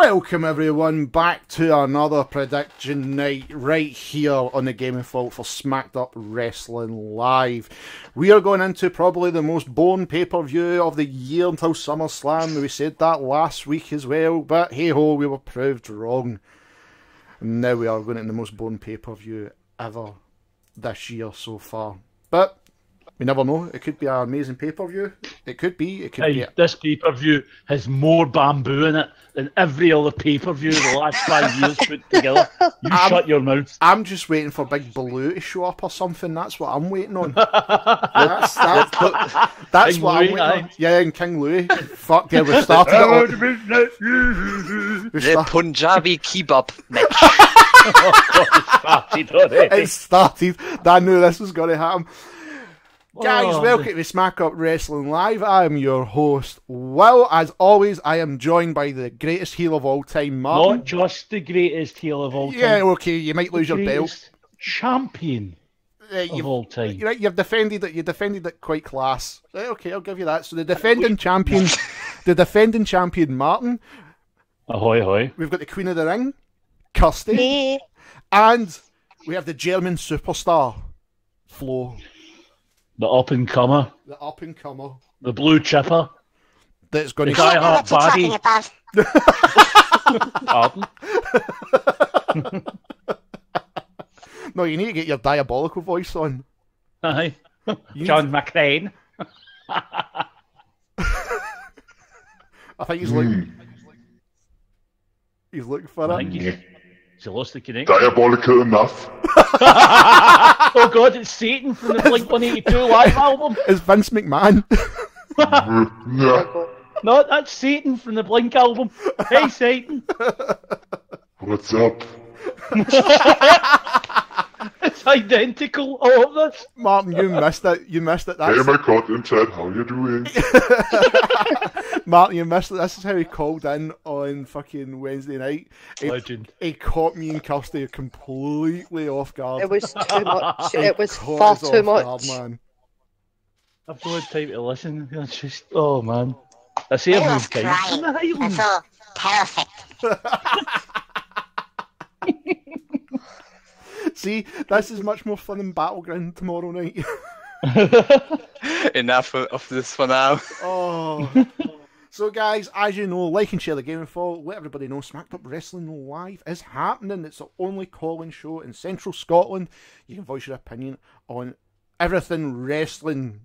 Welcome everyone back to another prediction night right here on the Gaming Fault for Smacked Up Wrestling Live. We are going into probably the most boring pay-per-view of the year until SummerSlam. We said that last week as well, but hey ho, we were proved wrong. And now we are going into the most boring pay-per-view ever this year so far. But we never know. It could be an amazing pay-per-view. It could be. It could be. This pay-per-view has more bamboo in it than every other pay-per-view the last 5 years put together. Shut your mouth. I'm just waiting for Big Blue to show up or something. That's what I'm waiting on. That's what King I'm Louis, waiting on. Yeah, and King Louis. Fuck yeah, we started it all. The Punjabi kebab match. It started. I knew this was going to happen. Guys, welcome to Smack Up Wrestling Live. I am your host, Will. As always, I am joined by the greatest heel of all time, Marty. Not just the greatest heel of all time. Yeah, okay, you might lose your belt. Champion of all time. You've defended it. You defended it quite class. Right, okay, I'll give you that. So the defending champion, Martin. Ahoy, ahoy. We've got the Queen of the Ring, Kirsty, Hey. and we have the German superstar, Flo. The up-and-comer. The up-and-comer. The blue chipper. That's going The to... die-hard baddie. Pardon? No, you need to get your diabolical voice on. Aye. John McClane. I think he's looking... He's looking for I it. think he's lost the connection. Diabolical enough. Oh god, it's Satan from the Blink-182 live album. It's Vince McMahon. No, that's Satan from the Blink album. Hey, Satan. What's up? It's identical, all of this. Martin, you missed it. You missed it. Hey, That's... my content chat, how you doing? Martin, you missed it. This is how he called in on fucking Wednesday night. Legend. He caught me and Kirsty completely off guard. It was too much. It was Caught far us too off much. guard, man. I've no time to listen. It's just, oh man. I say I've moved time. In the Highlands. See, this is much more fun than Battleground tomorrow night. Enough of this for now. Oh. So, guys, as you know, like and share the Gaming Fault. Let everybody know Smacked Up Wrestling Live is happening. It's the only call-in show in Central Scotland. You can voice your opinion on everything wrestling,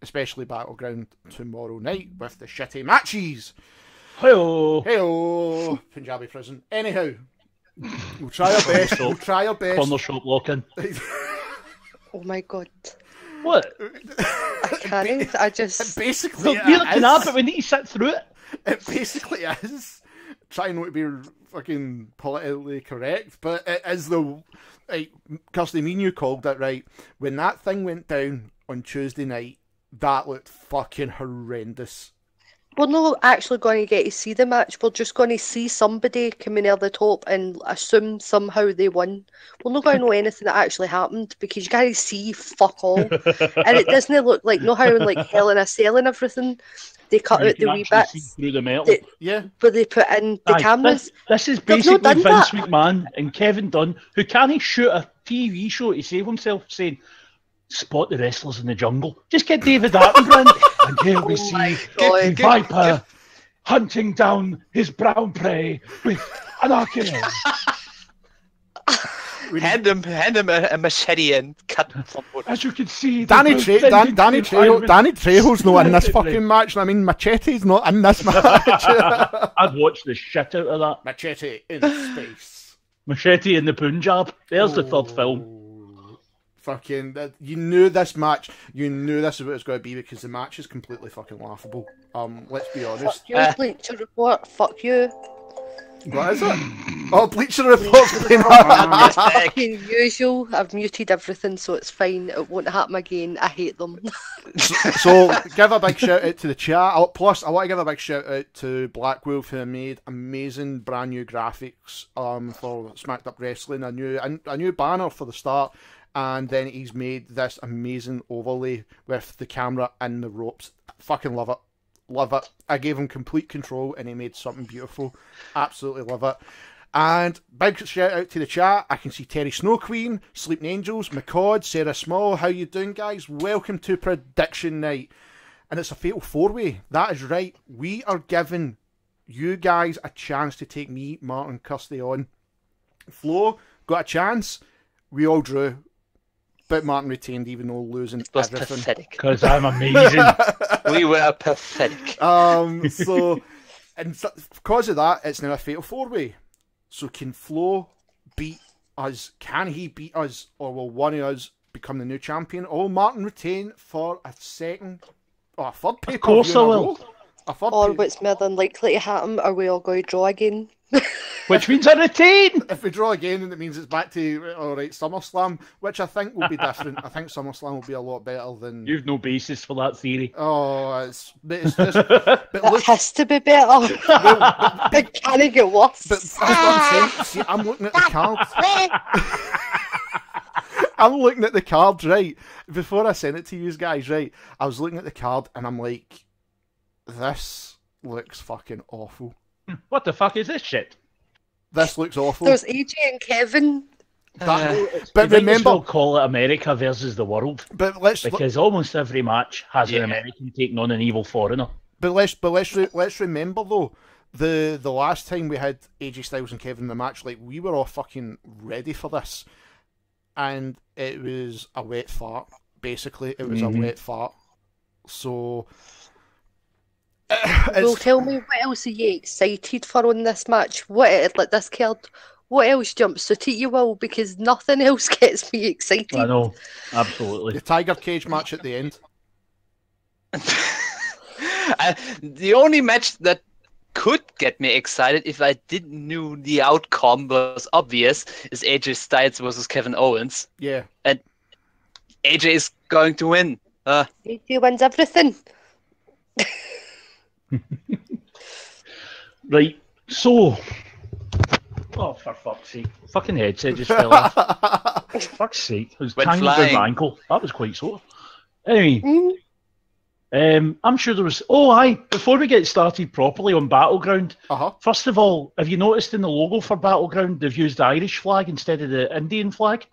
especially Battleground tomorrow night with the shitty matches. Hello. Hey-oh, Punjabi prison. Anyhow, we'll try our best. We'll try our best. Corner shop lock-in. Oh my god. What? I can't. I just. Basically, Well, neither can I, but we need to sit through it. It basically is. Trying not to be fucking politically correct, but it is the... Like, Kirsty, me and you called it, right? When that thing went down on Tuesday night, that looked fucking horrendous. We're not actually going to get to see the match. We're just going to see somebody coming near the top and assume somehow they won. We're not going to know anything that actually happened because you can't see fuck all. And it doesn't look like, no how in like Hell in a Cell and everything, they cut You out the can wee actually see bits through the metal. but they put in the Aye, cameras. This is They've not basically done Vince that. McMahon and Kevin Dunn, who can't shoot a TV show to save himself, saying, "Spot the wrestlers in the jungle." Just get David Attenborough, and here we see God. Viper hunting down his brown prey with an arcane. Hand him a machete and cut someone. As you can see, Danny Trejo's not in this fucking match. I mean, Machete's not in this match. I'd watch the shit out of that. Machete in space. Machete in the Punjab. There's the third film. Fucking, you knew this match. You knew this is what it was going to be because the match is completely fucking laughable. Let's be honest. Fuck you, Bleacher Report. Fuck you. What is it? Oh, Bleacher Report. Fucking usual. I've muted everything, so it's fine. It won't happen again. I hate them. So, give a big shout out to the chat. Plus, I want to give a big shout out to Black Wolf, who made amazing brand new graphics for Smacked Up Wrestling. A new banner for the start. And then he's made this amazing overlay with the camera and the ropes. Fucking love it. Love it. I gave him complete control and he made something beautiful. Absolutely love it. And big shout out to the chat. I can see Terry Snow Queen, Sleeping Angels, McCod, Sarah Small. How you doing, guys? Welcome to Prediction Night. And it's a fatal four-way. That is right. We are giving you guys a chance to take me, Martin, Kirsty on. Flo got a chance. We all drew. But Martin retained even though losing It was everything. pathetic. Because I'm amazing. We were pathetic. So, and because of that, it's now a fatal four-way. So can Flo beat us? Can he beat us? Or will one of us become the new champion? Or will Martin retain for a second? Or a third pay-per-view? Of course I in a will. row? A third Or pay- what's more than likely to happen, are we all going to draw again? Which means I retain! If we draw again, then it means it's back to, alright, SummerSlam, which I think will be different. I think SummerSlam will be a lot better than... You've no basis for that theory. Oh, it's just... But That look, has to be better. It can't get worse. but that's what I'm saying. See, I'm looking at the card. I'm looking at the card, right? Before I sent it to you guys, right? I was looking at the card and I'm like, this looks fucking awful. What the fuck is this shit? This looks awful. There's AJ and Kevin. But But remember, we'll call it America versus the world. but let's Because almost every match has Yeah. an American taking on an evil foreigner. let's remember though, the last time we had AJ Styles and Kevin in the match, like we were all fucking ready for this, and it was a wet fart. Basically, it was a wet fart. So. Well, tell me, what else are you excited for on this match? Like this card? What else jumps out at you, Will? Because nothing else gets me excited. I know, absolutely. The Tiger Cage match at the end. The only match that could get me excited if I didn't knew the outcome was obvious is AJ Styles versus Kevin Owens. Yeah. And AJ is going to win. AJ wins everything. Right, so... Oh, for fuck's sake. Fucking headset just fell off. Fuck's sake. It was Went tangled around flying. my ankle. That was quite sore. Anyway, Mm. I'm sure there was... Oh, aye, before we get started properly on Battleground, Uh-huh. first of all, have you noticed in the logo for Battleground they've used the Irish flag instead of the Indian flag?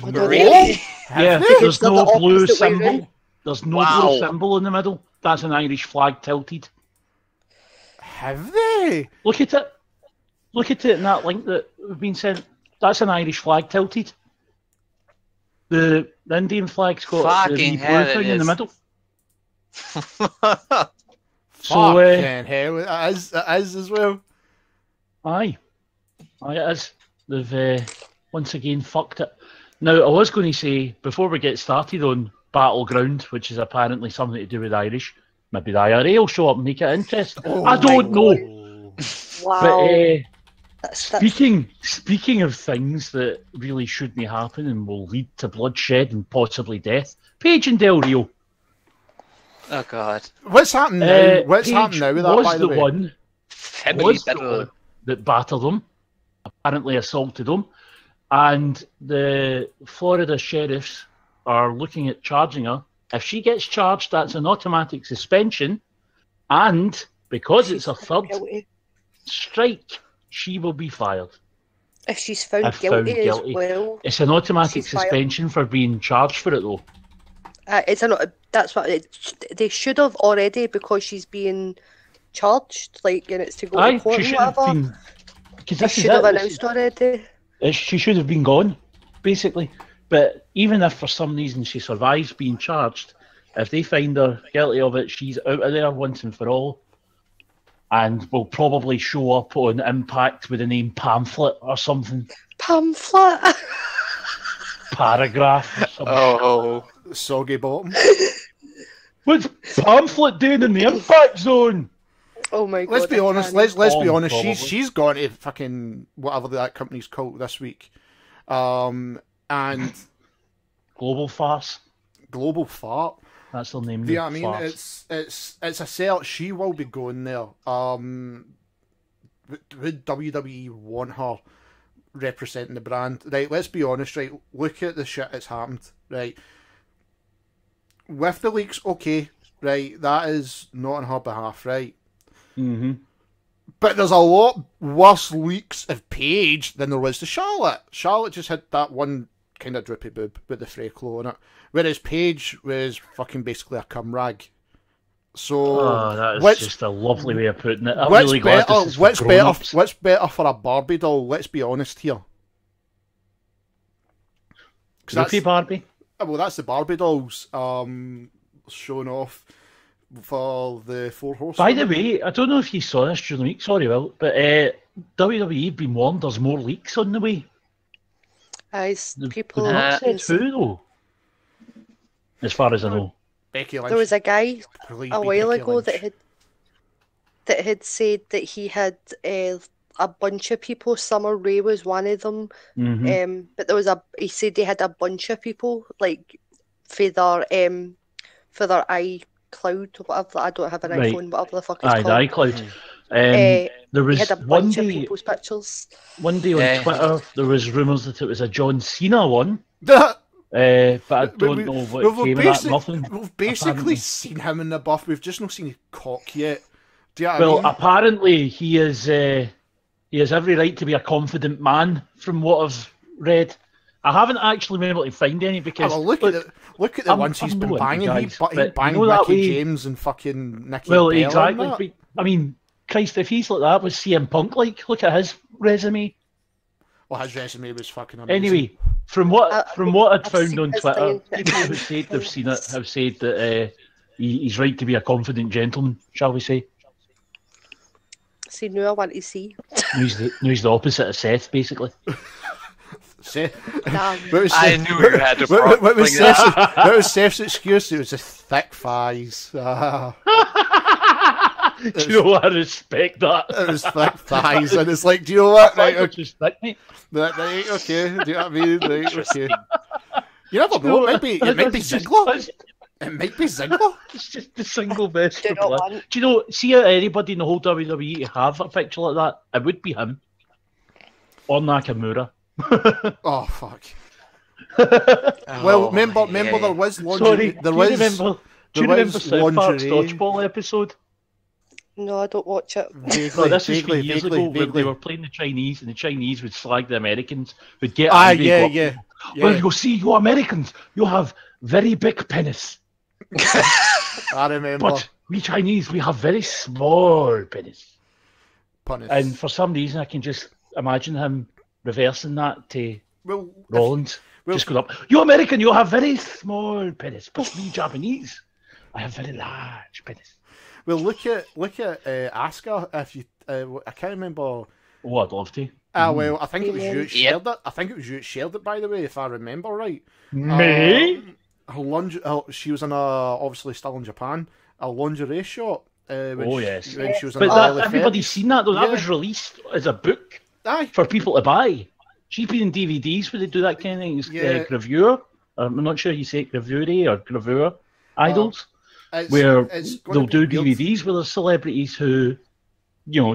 I don't Really? know. Yeah, they? there's They're no the blue opposite way symbol. round. There's no Wow. blue symbol in the middle. That's an Irish flag tilted. Have they? Look at it. Look at it in that link that we've been sent. That's an Irish flag tilted. The Indian flag's got the Fucking wee hell blue it thing in the is. middle. So, Fucking hell, it is as well. aye, it is. They've once again fucked it. Now, I was going to say, before we get started on Battleground, which is apparently something to do with Irish, maybe the IRA will show up and make it interesting. I don't know. Wow. But That's speaking of things that really shouldn't happen and will lead to bloodshed and possibly death, Paige and Del Rio. Oh god. What's happening now? What's Paige happening now with that, was by the way? one Family was the battle. one that battered him, apparently assaulted him, and the Florida sheriffs are looking at charging her. If she gets charged, that's an automatic suspension, and because it's a third guilty. strike, she will be fired. If she's found If found guilty, guilty. as well, It's an automatic She's fired. suspension for being charged for it, though. that's what they should have already, because she's being charged, like, and it's to go Aye, to court she and should have whatever. been. Because They this is should have it. announced already. She should have been gone, basically. But even if for some reason she survives being charged, if they find her guilty of it, she's out of there once and for all, and will probably show up on Impact with the name Pamphlet or something, Pamphlet. Paragraph or something. Oh. Soggy bottom. What's Pamphlet doing in the Impact Zone? Oh my god. Let's be I honest. can't. Let's be Bomb, honest. probably. She's gone to fucking whatever that company's called this week, and Global Farce. Global Fart. That's their name. Yeah, I mean Farce. it's a sell. She will be going there. Would WWE want her representing the brand? Right. Let's be honest. Right. Look at the shit that's happened. Right. With the leaks, okay, right? That is not on her behalf, right? Mm-hmm. But there's a lot worse leaks of Paige than there was to Charlotte. Charlotte just had that one kind of droopy boob with the freckle on it, whereas Paige was fucking basically a cum rag. So that is just a lovely way of putting it. I'm what's really glad better? this is for grown-ups. What's better for a Barbie doll? Let's be honest here. Droopy Barbie? Well, that's the Barbie dolls showing off for the Four Horsemen. By the way, I don't know if you saw this during the week, sorry, Will, but WWE have been warned there's more leaks on the way. People. They've not said who, though, as far as I know. Becky Lynch. There was a guy a while Becky ago Lynch. that had said that he had a bunch of people. Summer Rae was one of them. Mm-hmm. But he said they had a bunch of people like for their iCloud or whatever. I don't have an Right. iPhone, whatever the fuck it's Aye, called. the iCloud. There He was had a one bunch of day, people's pictures. on Twitter, there was rumours that it was a John Cena one, That- but I don't know what came of that. Nothing. We've basically apparently. seen him in the buff. We've just not seen his cock yet. Do you know what I Well, mean? apparently he has every right to be a confident man, from what I've read. I haven't actually been able to find any because Oh, well, look at the ones he's I'm been knowing banging. you He guys, banged but you know that Mickey way- James and fucking Nikki Well, Bella and exactly. that. But, I mean, Christ, if he's like that, was CM Punk like? Look at his resume. Well, his resume was fucking amazing. Anyway, from what I'd I've found seen on his Twitter, thing. people who said they've seen it have said that he's right to be a confident gentleman, shall we say? See, now I want to see. He's the opposite of Seth, basically. Seth, Damn. what was I Seth- knew you had to what was bring that up. what was Seth's excuse? It was the thick thighs. Do you know what? I respect that. It was thick thighs, and it's like, do you know what? Right, okay. Just thick, mate. Right, okay. Do you know what I mean? Right, okay. You never You know. know, It might be Ziggler. It might be Ziggler. It's just the single best Do not reply. want. Do you know, see anybody in the whole WWE to have a picture like that? It would be him. Or Nakamura. Oh fuck. Oh, Well, remember, yeah. there was Sorry, lingerie. do you remember South Park's Dodgeball episode? No, I don't watch it. No, this was from years ago when they were playing the Chinese, and the Chinese would slag the Americans, who'd get angry. Yeah, and go, yeah. Well, you see, you Americans, you have very big penis. I remember. But we Chinese, we have very small penis. Punis. And for some reason, I can just imagine him reversing that to well, Rollins. well- Just going up, you American, you have very small penis. But we Japanese, I have very large penis. well, look at Asuka. If you, I can't remember. Oh, I'd love to. Well, I think it was you that Yep. shared it. I think it was you that shared it, by the way, if I remember right. Me? She was in obviously still in Japan, a lingerie shop. Oh, yes. When she was in But Early everybody's seen that, though. That Yeah. was released as a book Aye. for people to buy. Cheaper than DVDs where they do that kind of thing. It's Yeah. gravure. I'm not sure you say it gravure or gravure idols, It's where gonna they'll be do weird. DVDs where there's celebrities who,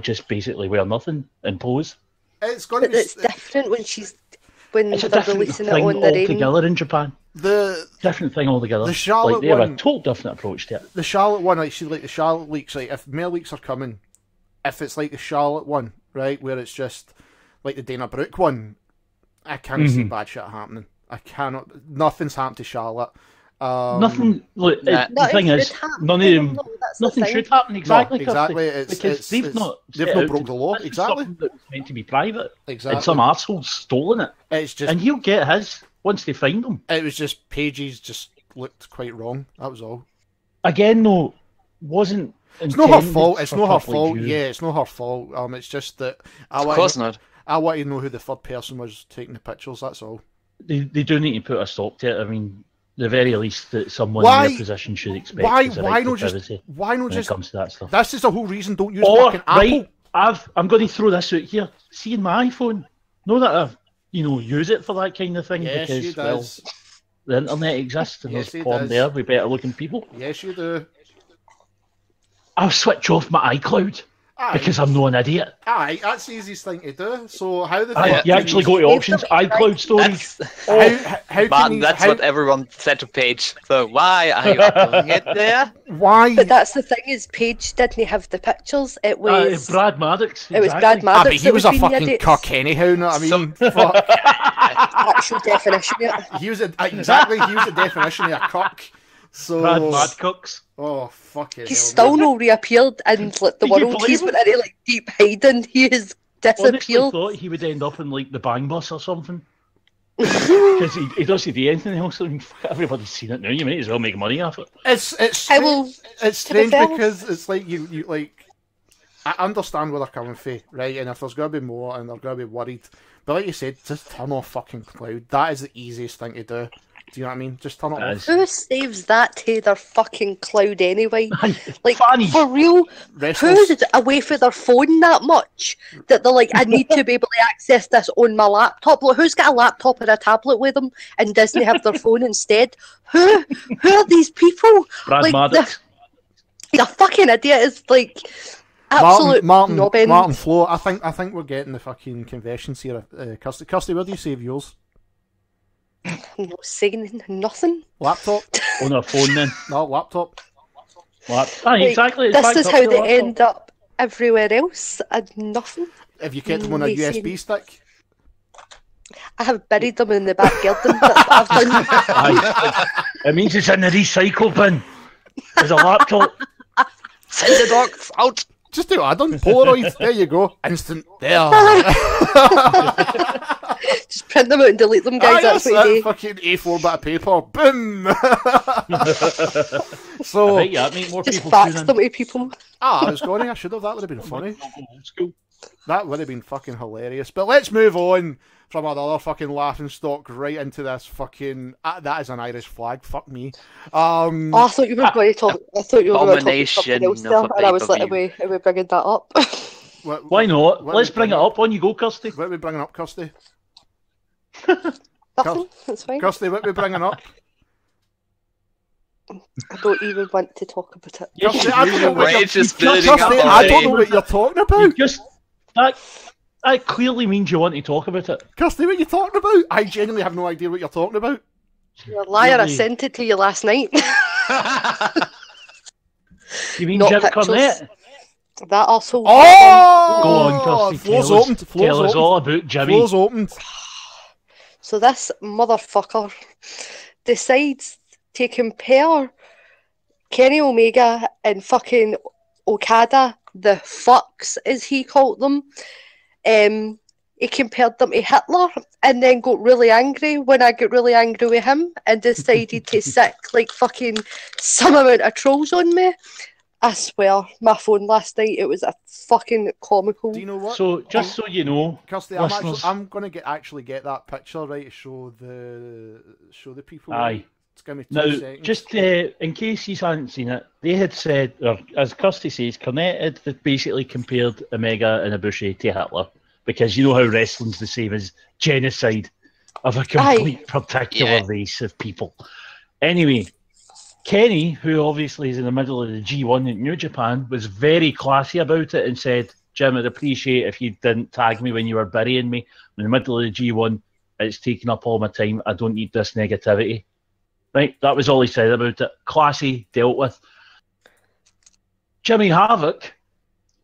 just basically wear nothing and pose. It's going to But be it's different when It's a they're different releasing it thing on their own. altogether in Japan. the Different thing altogether. The Charlotte like they have one- a total different approach to it. the Charlotte one. Like the Charlotte leaks. Like if more leaks are coming, if it's like the Charlotte one, right, where it's just like the Dana Brooke one, I can't see bad shit happening. I cannot. Nothing's happened to Charlotte. Nothing. Look, Nah. the thing Nothing is, should happen none of to them. them, though, that's the Nothing thing. should happen. Exactly. No, exactly. Kirsty, It's- because they've not. they've set not out broke the law. this is Exactly. something that's meant to be private, Exactly. and some arsehole's stolen it, It's just. and he'll get his once they find him. It was just Paige's just looked quite wrong. That was all. Again, though, wasn't. It's not her fault. It's not her fault. Yeah, it's not her fault. It's just that I Of want. course not. I want to know who the third person was taking the pictures. That's all. They do need to put a stop to it. I mean, the very least that someone Why- in their position should expect Why? is a Why right not to just? privacy Why not when just? it comes to that stuff. This is the whole reason. Don't use Or fucking Apple. right, I'm going to throw this out here. See in my iPhone, know that I, use it for that kind of thing Yes, because you does. the internet exists and Yes, there's it porn does. there with better looking people. Yes, you do. I'll switch off my iCloud. Aye. because I'm not an idiot. Aye, that's the easiest thing to do. So how the fuck You can actually go to options, iCloud storage. how Martin, can you, that's how, what everyone said to Paige. So why are you uploading it there? why? But that's the thing is, Paige didn't have the pictures. It was Brad Maddox. it was Brad exactly. Ah, but Maddox. he that was a being the fucking idiot. cuck anyhow. You know what I mean? Fuck. Actual definition. Yeah. He was exactly. He was the definition of a cuck. So Brad Madcooks. oh fucking. He's hell, still man. no reappeared in like, the Can you world. believe He's it? been in like deep hiding. He has Honestly disappeared. thought he would end up in like the Bang Bus or something. Because he doesn't do anything else. I mean, everybody's seen it now. You might as well make money off it. It's I will. it's to be strange fair- because it's like you like. I understand where they're coming from, right? And if there's going to be more, and they're going to be worried, but like you said, just turn off fucking cloud. That is the easiest thing to do. Do you know what I mean? Just turn it off. Who saves that to their fucking cloud anyway? Like Fannies. for real, Wrestlers. who's away from their phone that much that they're like, I need to be able to access this on my laptop? Like, who's got a laptop or a tablet with them and doesn't have their phone instead? Who are these people? Brad Like, Maddox. The fucking idiot is like absolute Martin knobbing. Flo. I think we're getting the fucking confessions here. Kirsty, where do you save yours? I'm not saying nothing. Laptop? On a phone then. No, laptop. Like, Like, exactly. it's this backed is up how to they laptop. end up everywhere else and nothing. Have you kept them on a Amazing. USB stick? I have buried them in the back garden. That's what I've done. Aye. It means it's in the recycle bin. There's a laptop. Send the dogs out! Just do add-on Polaroid. There you go. Instant. There. Just print them out and delete them, guys. That's what you do. Fucking A4 bit of paper. Boom. I So, bet you that make more Just people fax tune them to people. I was going. I should have. That would have been funny. in. Old school. That would have been fucking hilarious. But let's move on from another fucking laughing stock right into this fucking. That is an Irish flag. Fuck me. Oh, I thought you were going to talk. I thought you were going to talk about something else Domination there, of a and I was like, pay-per-view. are we bringing that up? Why not? What Let's we bring it bring up. On you go, Kirsty. What are we bringing up, Kirsty? Nothing. That's fine. Kirsty, what are we bringing up? I don't even want to talk about it. Yes, Kirsty, you I don't know do. what Rage is you're- building Kirsty, up I don't already. know what you're talking You about. just that clearly means you want to talk about it. Kirsty, what are you talking about? I genuinely have no idea what you're talking about. You're a liar. I Really? sent it to you last night. You mean Not Jim pictures. Cornette? That also. Oh! Go on, Kirsty. Floor's Tell us, opened. tell Floor's us opened. all about Jimmy. Floor's opened. So this motherfucker decides to compare Kenny Omega and fucking Okada, the fucks as he called them. He compared them to Hitler and then got really angry when I got really angry with him and decided to sick like fucking some amount of trolls on me. I swear, my phone last night, it was a fucking comical. Do you know what? So, just so you know, Kirsty, listeners- I'm gonna get that picture right to show the people. Aye. It's gonna be 2 now, seconds. just in case you hadn't seen it, they had said, or as Kirsty says, Cornette had basically compared Omega and Ibushi to Hitler because you know how wrestling's the same as genocide of a complete particular Yeah. race of people. Anyway, Kenny, who obviously is in the middle of the G1 in New Japan, was very classy about it and said, Jim, I'd appreciate if you didn't tag me when you were burying me. I'm in the middle of the G1. It's taking up all my time. I don't need this negativity. Right? That was all he said about it. Classy, dealt with. Jimmy Havoc,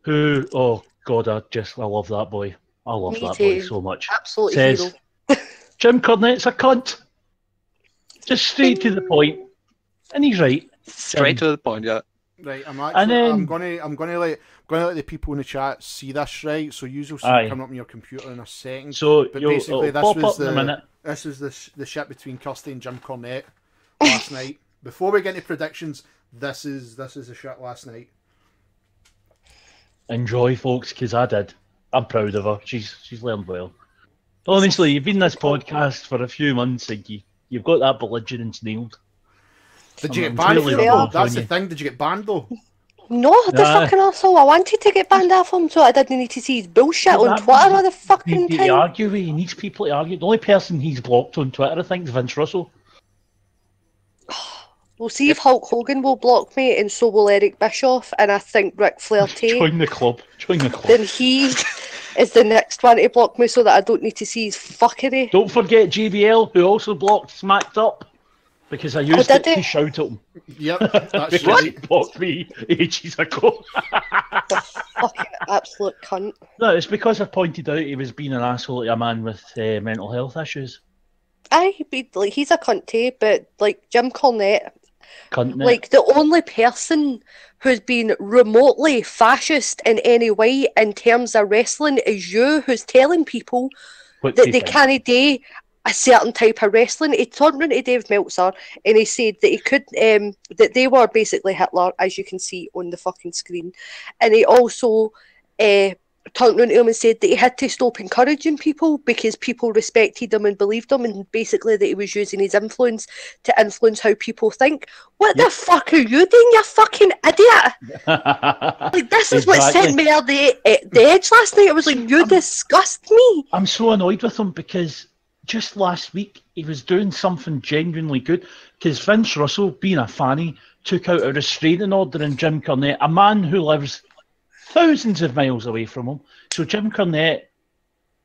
who, oh God, I love that boy. I love Me that too. boy so much. Absolute Says, hero. Jim Cornette's a cunt. Just straight to the point. And he's right. Straight to the point, yeah. Right, I'm gonna let the people in the chat see this, right? So you will see Aye. it coming up on your computer in a second. So But you'll basically, it'll this pop was up in a minute. this is the shit between Kirsty and Jim Cornette last night. Before we get into predictions, this is the shit last night. Enjoy, folks, because I did. I'm proud of her. She's learned well. Honestly, you've been in this podcast for a few months, and you've got that belligerence nailed. Did you I'm get banned? really for it, though? proud That's on the you. thing. Did you get banned though? No, the Nah. fucking arsehole. I wanted to get banned off him, so I didn't need to see his bullshit on That Twitter all the He fucking needs to time. argue with. He needs people to argue. The only person he's blocked on Twitter, I think, is Vince Russell. We'll see if Hulk Hogan will block me, and so will Eric Bischoff, and I think Ric Flair too. Join the club. Join the club. Then he is the next one to block me, so that I don't need to see his fuckery. Don't forget JBL, who also blocked Smacked Up, because I used it to shout at him. Yep, that's Because right. he blocked me ages ago. Fucking absolute cunt. No, it's because I pointed out he was being an asshole to a man with mental health issues. Aye, like he's a cunt too, but like Jim Cornette, Cunt, innit? like the only person who's been remotely fascist in any way in terms of wrestling is you, who's telling people What that do you they think? can't do a certain type of wrestling. He turned around to Dave Meltzer and he said that he could, that they were basically Hitler, as you can see on the fucking screen, and he also turned around to him and said that he had to stop encouraging people because people respected him and believed him, and basically that he was using his influence to influence how people think. What the fuck are you doing, you fucking idiot? Like, this is what sent me out the edge last night. I was like, you disgust me. I'm so annoyed with him because just last week he was doing something genuinely good, because Vince Russell, being a fanny, took out a restraining order on Jim Cornette, a man who lives thousands of miles away from him. So Jim Cornette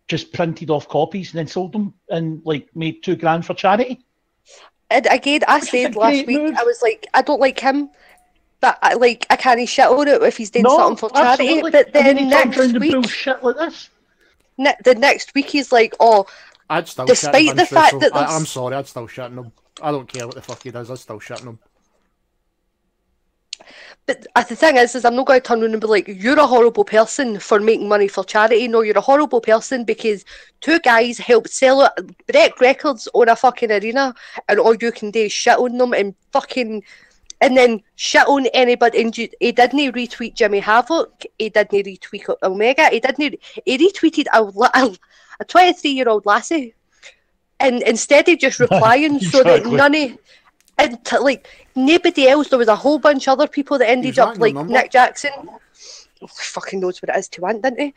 just printed off copies and then sold them and like made $2,000 for charity. And again, I said last week, I was like, I don't like him, but I can't shit on it if he's doing something for charity. Absolutely. But then and then he next turned around week, and bullshit like this. the next week he's like, oh, I'd still despite shit the fact that I'm sorry, I'd still shitting him. I don't care what the fuck he does, I'd still shitting him. But the thing is I'm not going to turn around and be like, you're a horrible person for making money for charity. No, you're a horrible person because two guys helped sell it, break records on a fucking arena, and all you can do is shit on them and then shit on anybody. And he didn't retweet Jimmy Havoc. He didn't retweet Omega. He retweeted a 23-year-old lassie, and instead of just replying so that none of. And like nobody else, there was a whole bunch of other people that ended up like Nick Jackson. Oh, fucking knows what it is to want, didn't he?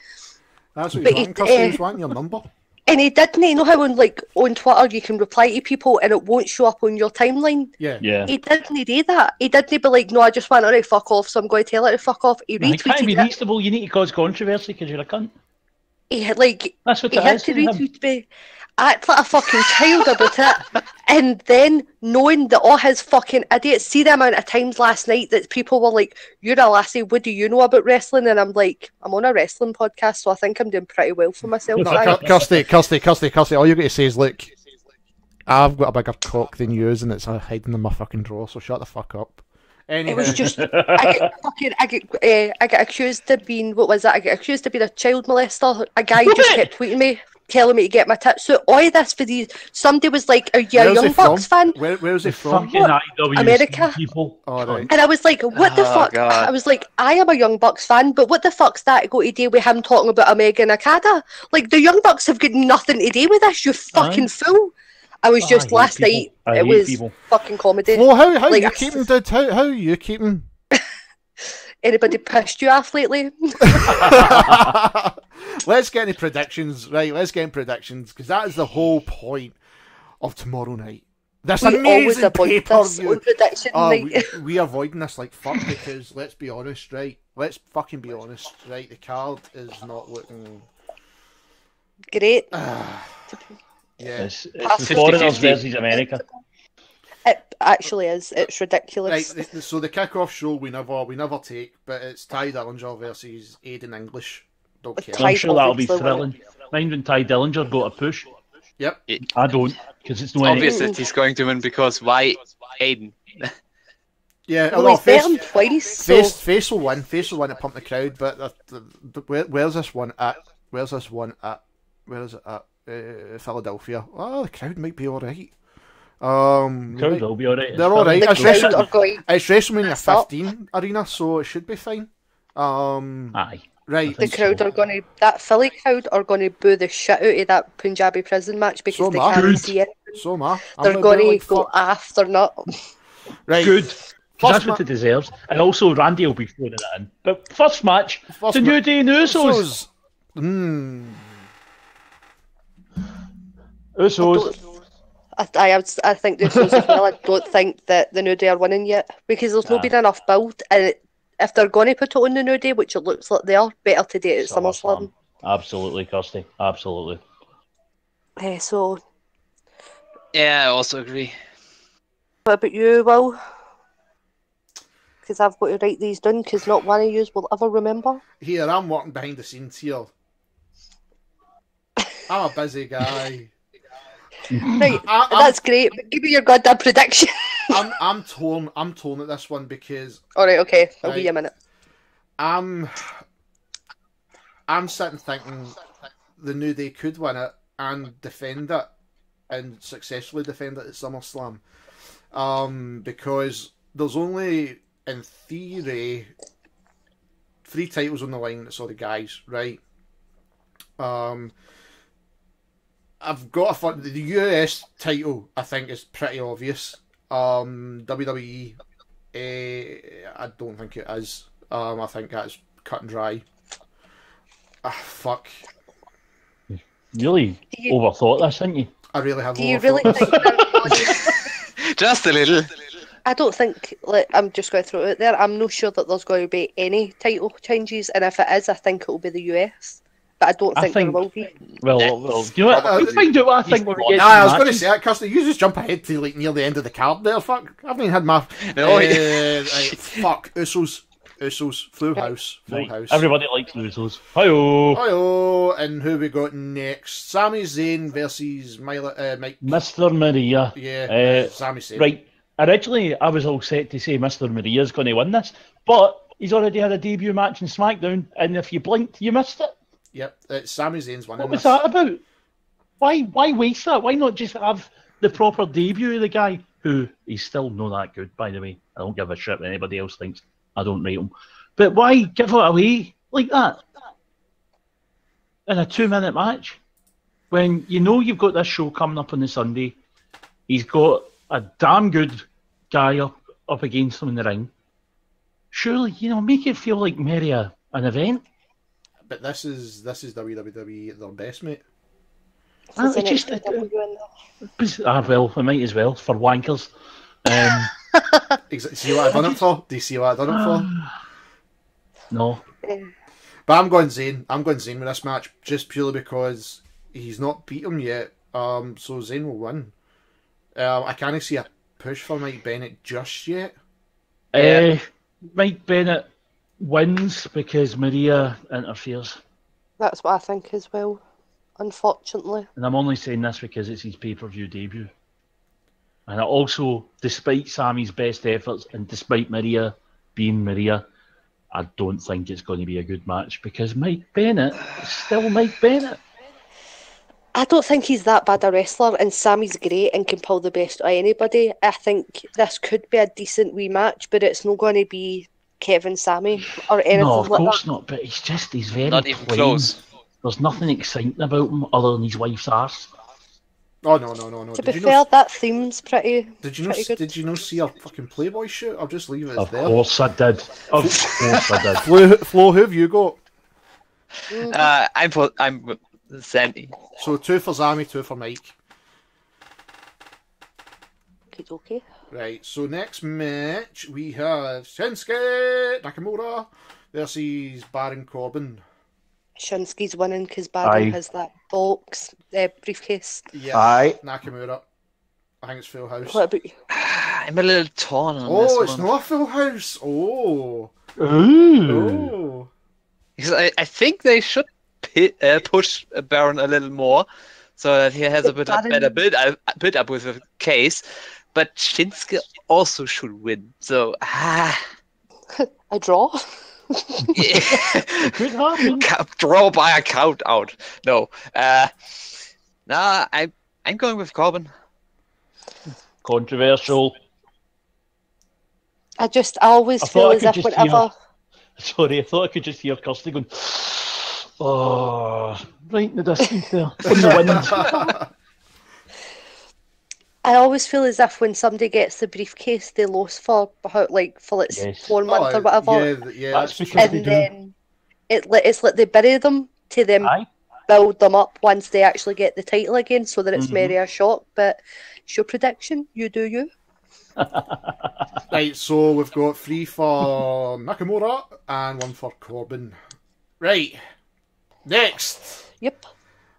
That's what he's wanting, Kirsty, he's wanting your number. And he didn't. You know how on Twitter you can reply to people and it won't show up on your timeline. Yeah. He didn't do that. He didn't be like, no, I just want her to fuck off, so I'm going to tell her to fuck off. He retweeted It can't be it. reasonable. You need to cause controversy because you're a cunt. He had That's what he it had is to to him. retweet me, act like a fucking child about it, and then knowing that all his fucking idiots, see the amount of times last night that people were like, you're a lassie, what do you know about wrestling? And I'm like, I'm on a wrestling podcast, so I think I'm doing pretty well for myself. No, Kirsty, all you got to say is, look, I've got a bigger cock than yours and it's hiding in my fucking drawer, so shut the fuck up. Anyway. It was just I get accused of being, what was that? I get accused of being a child molester. A guy just kept tweeting me, telling me to get my tits out. All this for these. Somebody was like, "Are you a Young Bucks fan?" Where's he from? Fucking IWC America. People. Oh, right. And I was like, "What the fuck?" God. I was like, "I am a Young Bucks fan, but what the fuck's that got to do with him talking about Omega and Okada? Like the Young Bucks have got nothing to do with this. You fucking fool." I was just last night. It was fucking comedy. Well, how Like, you keeping, dude? How are you keeping? Anybody pissed you off lately? Let's get into predictions, right? Let's get into predictions, because that is the whole point of tomorrow night. This We always amazing avoid this pay-per-view. on prediction night. We avoiding this like fuck, because let's be honest, right? Let's fucking be honest, right? The card is not looking Great. yeah. It's the foreigners versus America. It actually is. It's ridiculous. Right, so the kick-off show we never take, but it's Ty Dillinger versus Aiden English. Don't care. I'm sure that'll be thrilling. Mind when Ty Dillinger got a push. Yep. I don't, because it's no Obvious that he's going to win, because why Aiden? Yeah, Well, he's beaten him twice. So Face will win. Face will win to pump the crowd. But where's this one at? Where is it at? Philadelphia. Oh, the crowd might be all right. Crowd will be alright. They're all right. the crowd are going. It's WrestleMania Piss up. 15 arena, so it should be fine. Aye. Right. The crowd are going to. That Philly crowd are going to boo the shit out of that Punjabi prison match because So they am I. can't Good. see it. So am I. I'm They're gonna going do it to like go fuck. after not. Right. Good. 'Cause First that's what it deserves. And also Randy will be throwing it in. But first match, the New Day and Usos. Mm. Usos. I think the Usos as well. I don't think that the New Day are winning yet because there's not been enough build. And if they're going to put it on the New Day, which it looks like they are, better to do it at SummerSlam. Absolutely, Kirsty. Absolutely. So, Yeah, I also agree. what about you, Will? Because I've got to write these down because not one of you will ever remember. Here, I'm working behind the scenes here. I'm a busy guy. Right, that's great. But give me your goddamn prediction. I'm torn at this one because All right, okay. I'll be a minute. I'm sitting thinking the New Day could win it and defend it and successfully defend it at SummerSlam. Because there's only, in theory, 3 titles on the line that saw the guys, right? I've got the US title, I think, is pretty obvious. WWE, I don't think it is. I think that's cut and dry. Fuck. Really overthought this, haven't you? I really have. Do you really think that Just a little. I don't think, like, I'm just going to throw it out there, I'm not sure that there's going to be any title changes, and if it is, I think it will be the US. But I don't think there will be. Well, you know what? We'll find out what I think when we get to I was the going to matches. say it, Kirsty. You just jump ahead to like near the end of the card there. Fuck, I haven't even had my. No, fuck, Usos, full house. Everybody likes the Usos. Hi-oh. Hi-oh, and who we got next? Sami Zayn versus Mike. Mr. Maria. Yeah, Sami Zayn. Right. Originally, I was all set to say Mr. Maria's going to win this, but he's already had a debut match in SmackDown, and if you blinked, you missed it. Yep, it's Sami Zayn's winning. What was that about? Why waste that? Why not just have the proper debut of the guy who he's still not that good, by the way. I don't give a shit what anybody else thinks. I don't rate him. But why give it away like that in a 2-minute match when you know you've got this show coming up on the Sunday? He's got a damn good guy up against him in the ring. Surely, make it feel like merely an event. But this is WWE at their best, mate. Well, it might as well for wankers. See what I've done it for? Do you see what I've done it for? No. But I'm going Zayn. I'm going Zayn with this match just purely because he's not beat him yet. So Zayn will win. I can't see a push for Mike Bennett just yet. Mike Bennett wins because Maria interferes. That's what I think as well, unfortunately. And I'm only saying this because it's his pay-per-view debut. And also, despite Sami's best efforts and despite Maria being Maria, I don't think it's going to be a good match because Mike Bennett is still Mike Bennett. I don't think he's that bad a wrestler, and Sami's great and can pull the best out of anybody. I think this could be a decent wee match, but it's not going to be Kevin Sami or anything No, of like course that. not, but he's very Not even plain. close. There's nothing exciting about him other than his wife's arse. Oh no! To be fair, that theme's pretty. Did you pretty good. Did you not see our fucking Playboy shoot? I'll just leave it as Of there. course I did. Of course I did. Flo, who have you got? I'm with Sandy. So 2 for Sami, 2 for Mike. Okay. Right. So next match we have Shinsuke Nakamura versus Baron Corbin. Shinsuke's winning because Baron Aye. has that briefcase. Yeah. Aye. Nakamura. I think it's full house. What about you? I'm a little torn on Oh, this it's one. not a full house. Oh. Ooh. Oh. Because I think they should push Baron a little more so that he has a bit Baron- better build up with the case. But Shinsuke also should win. So, A draw? Could happen. draw by a count out. No. I'm going with Corbin. Controversial. I always I feel thought I as could if just whenever... Sorry, I thought I could just hear Kirsty going, oh, right in the distance there, in the wind. I always feel as if when somebody gets the briefcase, they lose for about, for Yes. 4 months or whatever. Yeah, That's that's because true. they And do. then it's like they bury them to them Aye. build them up once they actually get the title again, so that it's Mhm. merry a shock. But it's your prediction. You do you. Right, so we've got 3 for Nakamura and 1 for Corbin. Right, next. Yep.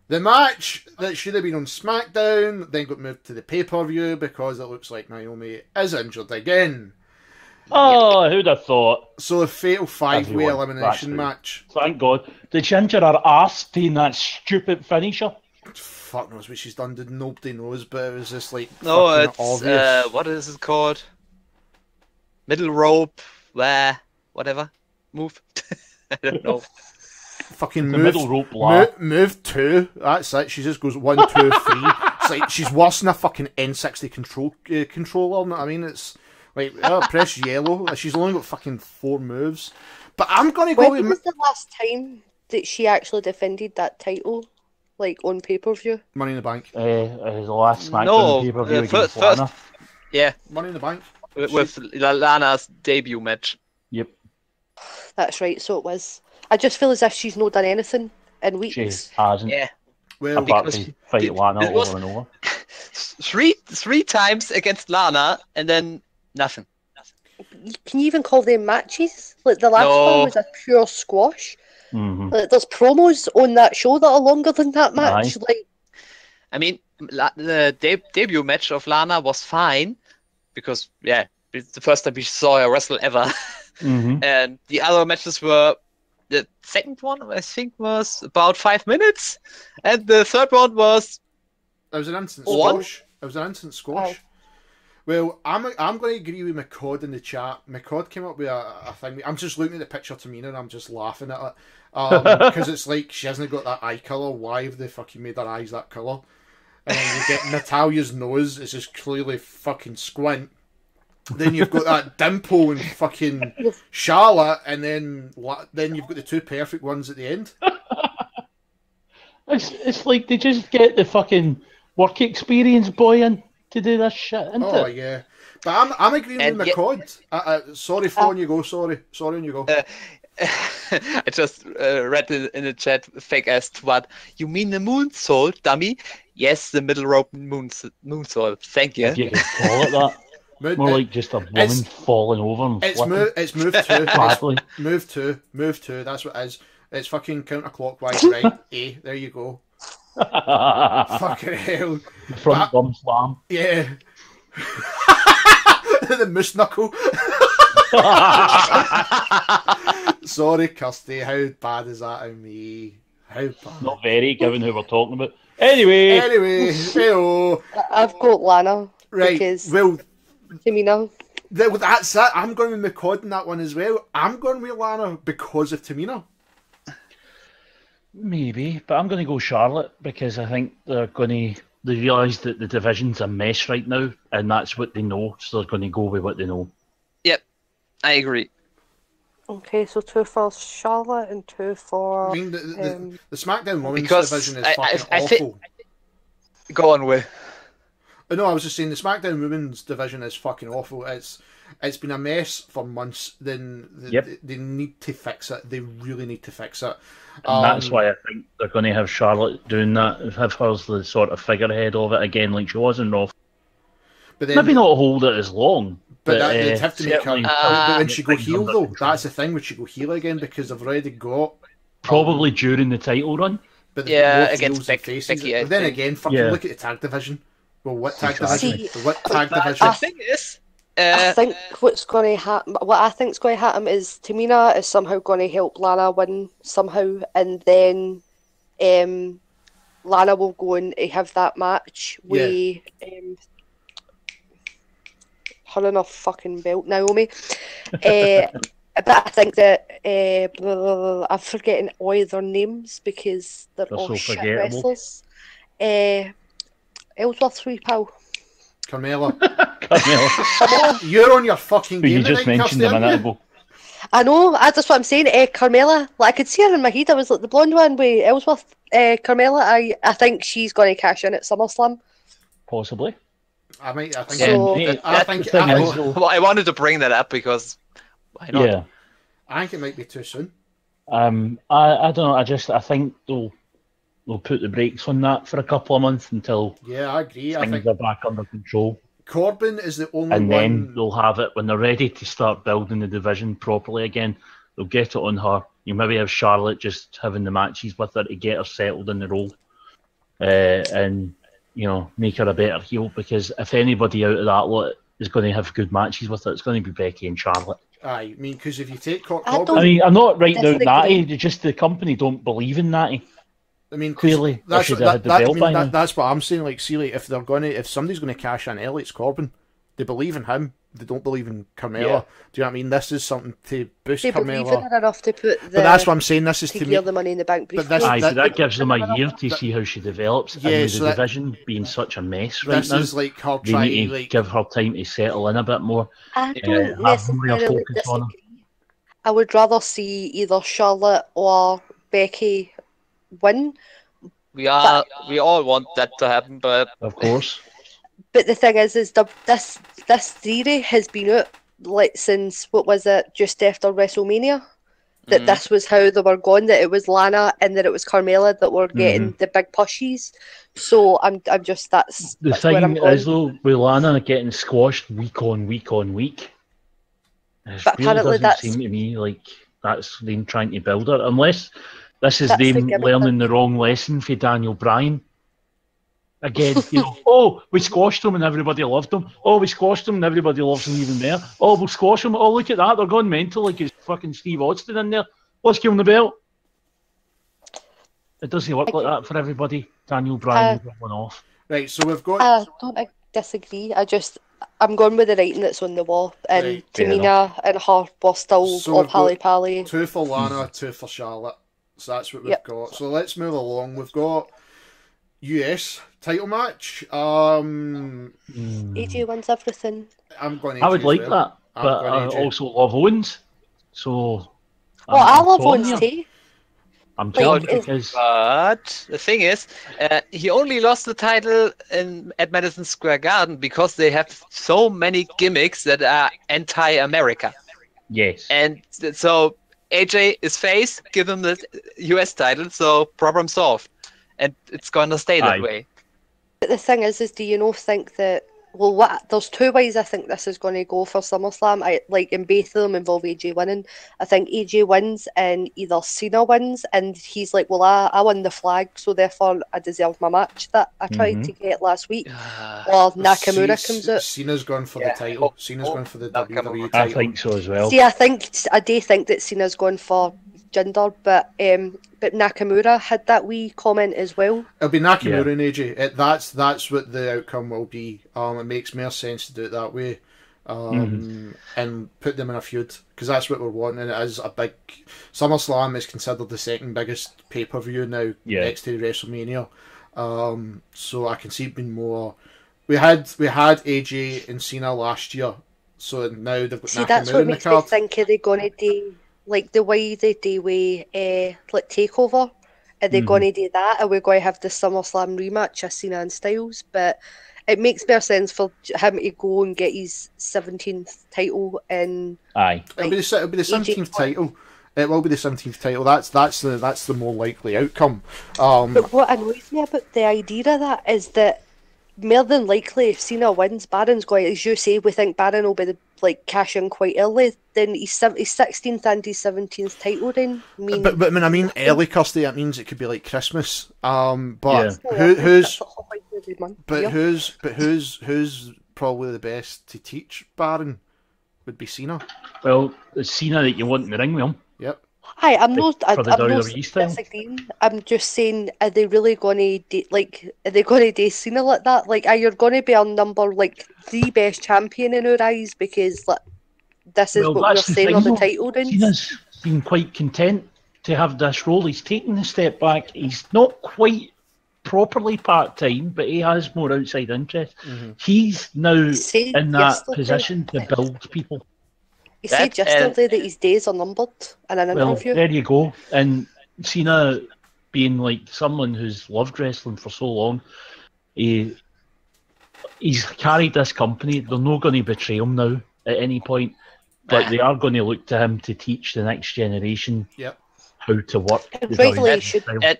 The match that should have been on SmackDown then got moved to the pay-per-view because it looks like Naomi is injured again. Oh, who'd have thought? So a fatal 5-way Everyone, elimination that's match. Thank God. Did she injure her arse doing that stupid finisher? Fuck knows what she's done, did nobody knows, but it was just like No, fucking it's obvious. what is it called? Middle rope, whatever move. I don't know. Fucking The move, middle rope bar. move 2, that's it, she just goes 1, 2, 3. It's like she's worse than a fucking N60 controller, you know what I mean? It's like, press yellow, she's only got fucking 4 moves. But I'm gonna go When with was the last time that she actually defended that title, like on pay-per-view? Money in the Bank. The last SmackDown No, pay-per-view the against first- Lana. Yeah, Money in the Bank. with Lana's debut match. Yep, That's right. So it was. I just feel as if she's not done anything in weeks. she hasn't. Yeah, Well, Apart because from fight Lana it was- over and over. three times against Lana, and then nothing. Can you even call them matches? Like the last No. one was a pure squash. Mm-hmm. Like, there's promos on that show that are longer than that match. Aye. Like, I mean, the debut match of Lana was fine because it's the first time we saw her wrestle ever, Mm-hmm. and the other matches were. The second one, I think, was about 5 minutes, and the third one was it was an instant What? squash. It was an instant squash. Well, I'm going to agree with McCod in the chat. McCod came up with a thing. I'm just looking at the picture of Tamina and I'm just laughing at it. Because it's like she hasn't got that eye colour. Why have they fucking made her eyes that colour? And then you get Natalia's nose. It's just clearly fucking squint. Then you've got that dimple and fucking Charlotte. And then you've got the 2 perfect ones at the end. It's like they just get the fucking work experience boy in to do this shit, isn't Oh, it? yeah. But I'm agreeing And with McCod. Sorry, Fawn, you go. Sorry, on you go. I just read in the chat, fake ass twat. You mean the moonsault, dummy? Yes, the middle rope moonsault. Thank you. If you can call it that. More like just a woman It's- falling over and It's flipping it's move 2. badly. Move 2. That's what it is. It's fucking counterclockwise, right? There you go. Fucking hell. The front bum slam. Yeah. The moose knuckle. Sorry, Kirsty. How bad is that of me? How bad? Not very, given who we're talking about. Anyway, Anyway, hey-oh. I've got Lana Right. because Well, Tamina. that's it. I'm going with McCod in that one as well. I'm going with Lana because of Tamina. maybe, but I'm going to go Charlotte because I think they realise that the division's a mess right now, and that's what they know, so they're going to go with what they know. Yep, I agree. Okay, so 2 for Charlotte and 2 for. I mean, the SmackDown Women's Because division is I fucking think- awful. Go on, Will. No, I was just saying the SmackDown Women's division is fucking awful. It's been a mess for months. Then they need to fix it. They really need to fix it. And that's why I think they're going to have Charlotte doing that, have her as the sort of figurehead of it again, like she was in Raw. But then, Maybe not hold it as long, But they'd have to make her. certainly But when she go things heel under though, control. that's the thing. Would she go heel again because they've already got. Probably during the title run. But they've Yeah, got against heels and Becky, faces. I But then think. again, fucking Yeah. look at the tag division. Well, what tag Exactly. division? What tag But division? the thing is, I think what's going to happen. What I think's going to happen is Tamina is somehow going to help Lana win somehow, and then Lana will go and have that match with her and her fucking belt, Naomi. But I think that I'm forgetting all their names because they're all so shit forgettable. wrestlers. Ellsworth 3 pal. Carmella. Carmella, You're on your fucking who game you just tonight, mentioned Kirsty, a aren't minute you? ago. I know, that's what I'm saying. Carmella, like I could see her in my head. I was like the blonde one with Ellsworth. Carmella, I think she's going to cash in at SummerSlam. Possibly. I think. So- I think. the thing I, is, though, well, I wanted to bring that up because why not? yeah. I think it might be too soon. I don't know. I think though they'll put the brakes on that for a couple of months until Yeah, I agree. I things think are back under control. Corbin is the only And one. then they'll have it when they're ready to start building the division properly again. They'll get it on her. You maybe have Charlotte just having the matches with her to get her settled in the role, and make her a better heel. Because if anybody out of that lot is going to have good matches with her, it's going to be Becky and Charlotte. Aye, I mean, because if you take Corbin, I mean, I'm not writing out disagree. Natty. Just the company don't believe in Natty. I mean, Clearly, that's should what, have had the belt by now. that's what I'm saying. Like, see, like, if somebody's going to cash in early, it's Corbin. They believe in him. They don't believe in Carmella. Yeah. Do you know what I mean? This is something to boost They believe in Carmella. her enough to put the But that's what I'm saying. This is to to gear make. the Money in the Bank But briefcase. this- Aye, that gives them a year to see how she develops. Yeah, and with so the that- division being such a mess right This now, is like her they trying need to to like. give her time to settle in a bit more. I have don't more of a necessarily focus on her. disagree. I would rather see either Charlotte or Becky win. We all want that to happen, but Of course. But the thing is this theory has been out since, what was it, just after WrestleMania? That this was how they were going, that it was Lana and that it was Carmella that were getting the big pushes. So I'm just that's The where I'm thing going. is, though, with Lana getting squashed week on week on week, it But really apparently doesn't that's- seem to me like that's them trying to build her. Unless this is That's the them gimmick learning the wrong lesson for Daniel Bryan. Again, oh, we squashed him and everybody loved him. Oh, we squashed him and everybody loves him even there. Oh, we'll squash him. Oh, look at that. They're going mental like it's fucking Steve Austin in there. Let's give him the belt. It doesn't work like that for everybody. Daniel Bryan is one off. Right, so we've got. I don't disagree. I'm going with the writing that's on the wall. And Right, fair Tamina and her were still So all we've got pally-pally. 2 for Lana, 2 for Charlotte. So that's what we've Yep. got. So let's move along. We've got US title match. AJ wins everything. I'm going. I would like well. that, I'm but going I AJ. also love Owens. So Well, I love torn Owens here. too. I'm Like, torn it's- because But the thing is, he only lost the title at Madison Square Garden because they have so many gimmicks that are anti-America. yes, And so AJ is face, give him the US title, so problem solved. And it's going to stay that Aye. way. But the thing is do you think that? Well, there's 2 ways I think this is going to go for SummerSlam. And both of them involve AJ winning. I think AJ wins and either Cena wins, and he's like, well, I won the flag, so therefore I deserve my match that I tried to get last week. Or Nakamura comes out. Cena's gone for Yeah. the title. Cena's gone for the Nakamura. WWE I title. think so as well. See, I do think that Cena's going for Jinder, but Nakamura had that wee comment as well. It'll be Nakamura Yeah. and AJ. That's what the outcome will be. It makes more sense to do it that way, and put them in a feud because that's what we're wanting. And it is a big SummerSlam is considered the second biggest pay per view now, next to WrestleMania. So I can see it being more. We had AJ and Cena last year, so now they've got See, that's Nakamura what in the makes me card. think, are they going to do like the way they do with takeover? Are they going to do that? Are we going to have the SummerSlam rematch of Cena and Styles? But it makes more sense for him to go and get his 17th title and Aye, It'll be the 17th AJ title. It will be the 17th title. That's the more likely outcome. But what annoys me about the idea of that is that more than likely, if Cena wins, Baron's going. As you say, we think Baron will be cash in quite early. Then his 16th and his 17th title. Then But I mean, early Kirsty, that means it could be like Christmas. But Yeah. who's Yeah. who's probably the best to teach Baron would be Cena. well, it's Cena that you want in the ring with him. Yep. Hi, I'm not. For the I'm not WWE style. disagreeing. I'm just saying, are they really going to do Are they going to do Cena like that? Are you going to be our number the best champion in our eyes because this is Well, what we're that's the saying thing, on the though. title then? Cena's been quite content to have this role. He's taken a step back. He's not quite properly part-time, but he has more outside interest. He's now Said in that yesterday- position to build people. He said That- yesterday that his days are numbered in an Well, interview. there you go. And Cena, being like someone who's loved wrestling for so long, he's carried this company. They're not going to betray him now at any point, but they are going to look to him to teach the next generation Yep. how to work. And the rightly WWE should. style. And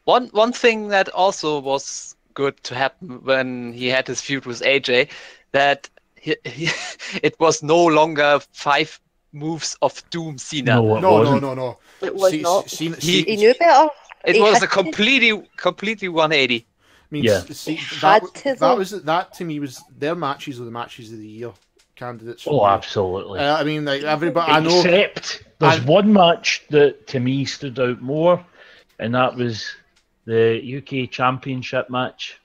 One thing that also was good to happen when he had his feud with AJ, that it was no longer 5 moves of Doom Cena. No, it No, wasn't. no. It was not. Cena, He knew better. It He was had a completely 180. I mean, Yeah. see, Had to, though. that to me was their matches are the matches of the year candidates. For Oh, me. absolutely. I mean, like everybody, I know. Except there's one match that to me stood out more, and that was the UK Championship match.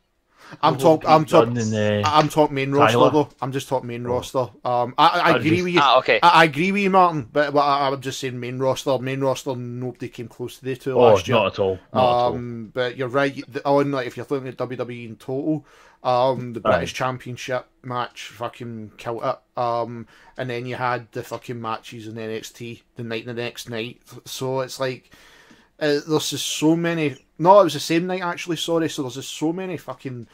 I'm talking main roster Tyler. though. I'm just talking main roster. I agree with you. Okay. I agree with you, Martin. But I'm just saying main roster. Main roster. Nobody came close to the two Oh, last year. not at all. Not at all. But you're right. Like if you're looking at WWE in total, the British Championship match fucking killed it. And then you had the fucking matches in NXT the next night. So it's like there's just so many. No, it was the same night actually. Sorry. So there's just so many fucking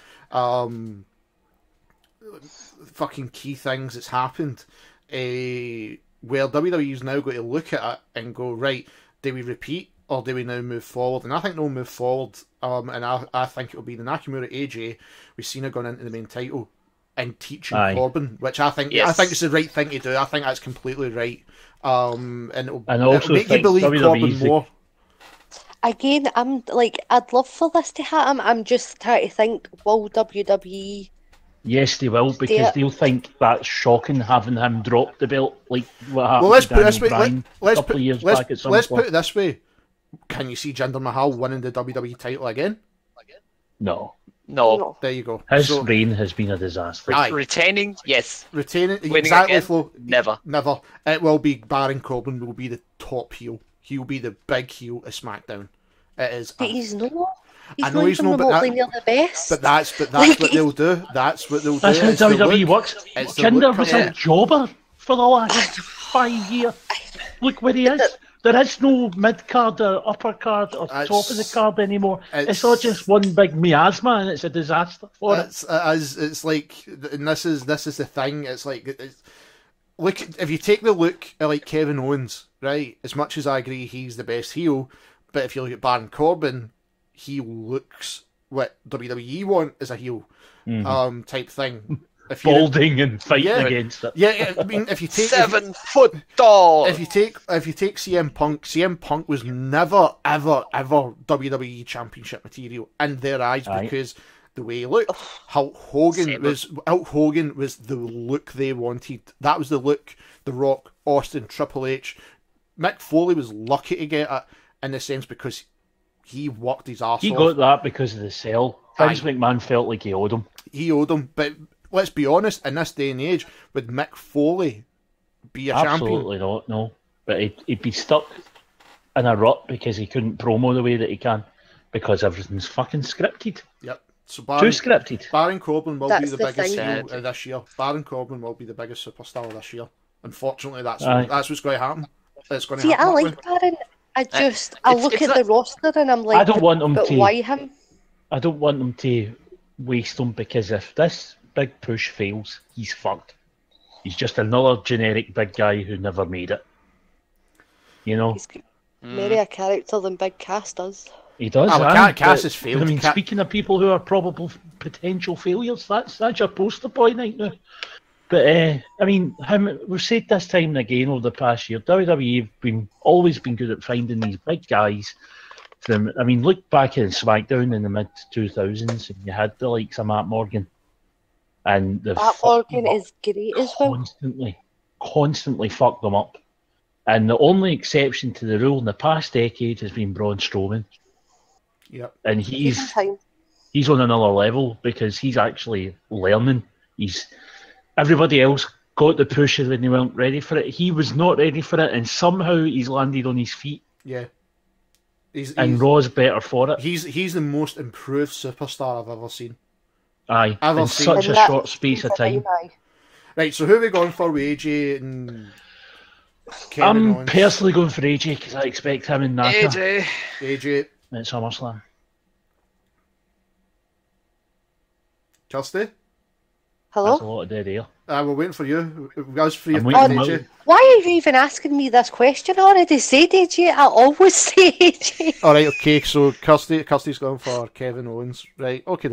key things that's happened. Where WWE's now got to look at it and go, right, do we repeat or do we now move forward? And I think they'll move forward. And I think it'll be the Nakamura AJ with Cena going into the main title and teaching Corbin, which I think is the right thing to do. I think that's completely right. And it'll make you believe Corbin more. Again, I'm like, I'd love for this to happen. I'm just trying to think, will WWE? Yes, they will, because they'll think that's shocking having him drop the belt like what happened. Well, let's to put it this way. Bryan a couple of years back at some Let's point. put it this way. Can you see Jinder Mahal winning the WWE title again? No. No. There you go. His reign has been a disaster. Retaining, yes. Retaining, Winning exactly, again? Flo. Never. Never. It will be Baron Corbin will be the top heel. He'll be the big heel of SmackDown. It is. But he's not. I know he's not, remotely near the best. But that's what they'll do. That's what they'll do. That's how WWE works. Jinder was a jobber for the last 5 years. Look where he is. There is no mid card or upper card or top of the card anymore. It's not just one big miasma, and it's a disaster for it. It's like, and this is the thing. It's like, look, if you take the look at like Kevin Owens, right? As much as I agree he's the best heel, but if you look at Baron Corbin, he looks what WWE want as a heel, type thing. If Balding and fighting against it. Yeah, I mean, if you take 7 foot tall. If you take CM Punk was never ever WWE Championship material in their eyes because the way he looked. Hulk Hogan was the look they wanted. That was the look. The Rock, Austin, Triple H, Mick Foley was lucky to get it in the sense because he worked his arse off. He got that because of the sell. Vince McMahon felt like he owed him. He owed him, but let's be honest, in this day and age, would Mick Foley be a champion? Absolutely not, no. But he'd be stuck in a rut because he couldn't promo the way that he can because everything's fucking scripted. Yep. So Too scripted. Baron Corbin will be the biggest thing. heel this year. Baron Corbin will be the biggest superstar this year. Unfortunately, that's what's going to happen. It's going to happen. I like Baron. I look at the roster and I'm like, I don't want him but to. Why him? I don't want them to waste him because if this big push fails, he's fucked. He's just another generic big guy who never made it. You know? He's maybe a character than Big Cass does. He does. Cass has failed. I mean, speaking of people who are probable potential failures, that's your poster boy right now. But I mean, we've said this time and again over the past year, WWE have always been good at finding these big guys. I mean, look back at SmackDown in the mid 2000s, and you had the likes of Matt Morgan, and Matt Morgan is great as well. Constantly fucked them up. And the only exception to the rule in the past decade has been Braun Strowman. Yep. And he's on another level because he's actually learning. Everybody else got the push when they weren't ready for it. He was not ready for it, and somehow he's landed on his feet. Yeah. And Raw's better for it. He's the most improved superstar I've ever seen. Aye, in such a short space of time. Right, so who are we going for with AJ and Kevin I'm Owens? personally going for AJ because I expect him and Naka AJ. at SummerSlam. Kirsty? Hello? That's a lot of dead air. We're waiting for you. Guys, free I'm of waiting AJ. out. Why are you even asking me this question? I already said AJ. I always say AJ. All right, okay. So Kirsty's going for Kevin Owens, right? Okay.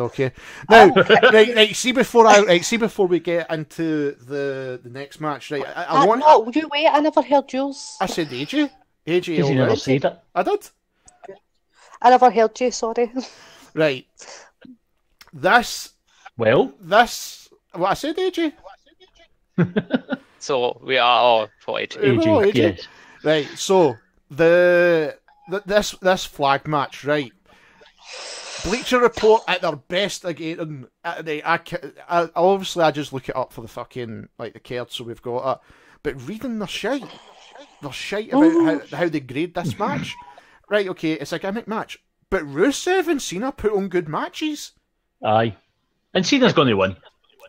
Now, right. See before we get into the next match, right? I want. No, you wait. I never heard yours. I said AJ. AJ. Because he never already. said it. I did. I never heard you. Sorry. Right. This. Well, What I said, AJ. So we are all for AJ. Oh, AJ, yes. Right. So this flag match, right? Bleacher Report at their best again. I obviously I just look it up for the fucking the cards, so we've got it. But reading their shite about how they grade this match. Right, okay, it's a gimmick match, but Rusev and Cena put on good matches. Aye. And Cena's going to win.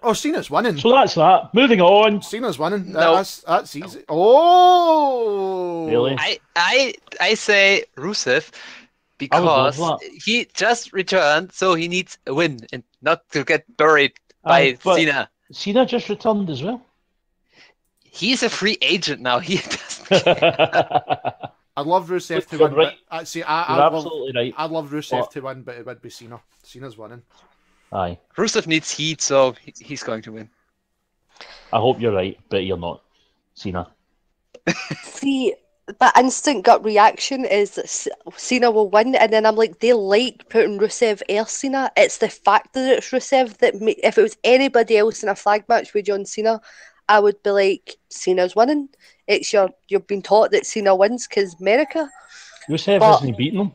Oh, Cena's winning. So that's that. Moving on. Cena's winning. No. That's easy. Oh, Really? I say Rusev because love that. he just returned, so he needs a win and not to get buried by But Cena. Cena just returned as well. He's a free agent now. He doesn't. I'd love Rusev Look, to you're win. right. But You're I'd absolutely right. I'd love Rusev What? to win, but it would be Cena. Cena's winning. Aye. Rusev needs heat, so he's going to win. I hope you're right, but you're not. Cena. See, my instant gut reaction is that Cena will win, and then I'm like, they like putting Rusev or Cena. It's the fact that it's Rusev that if it was anybody else in a flag match with John Cena, I would be like, Cena's winning. It's you've been taught that Cena wins because America. Rusev But- hasn't beaten him.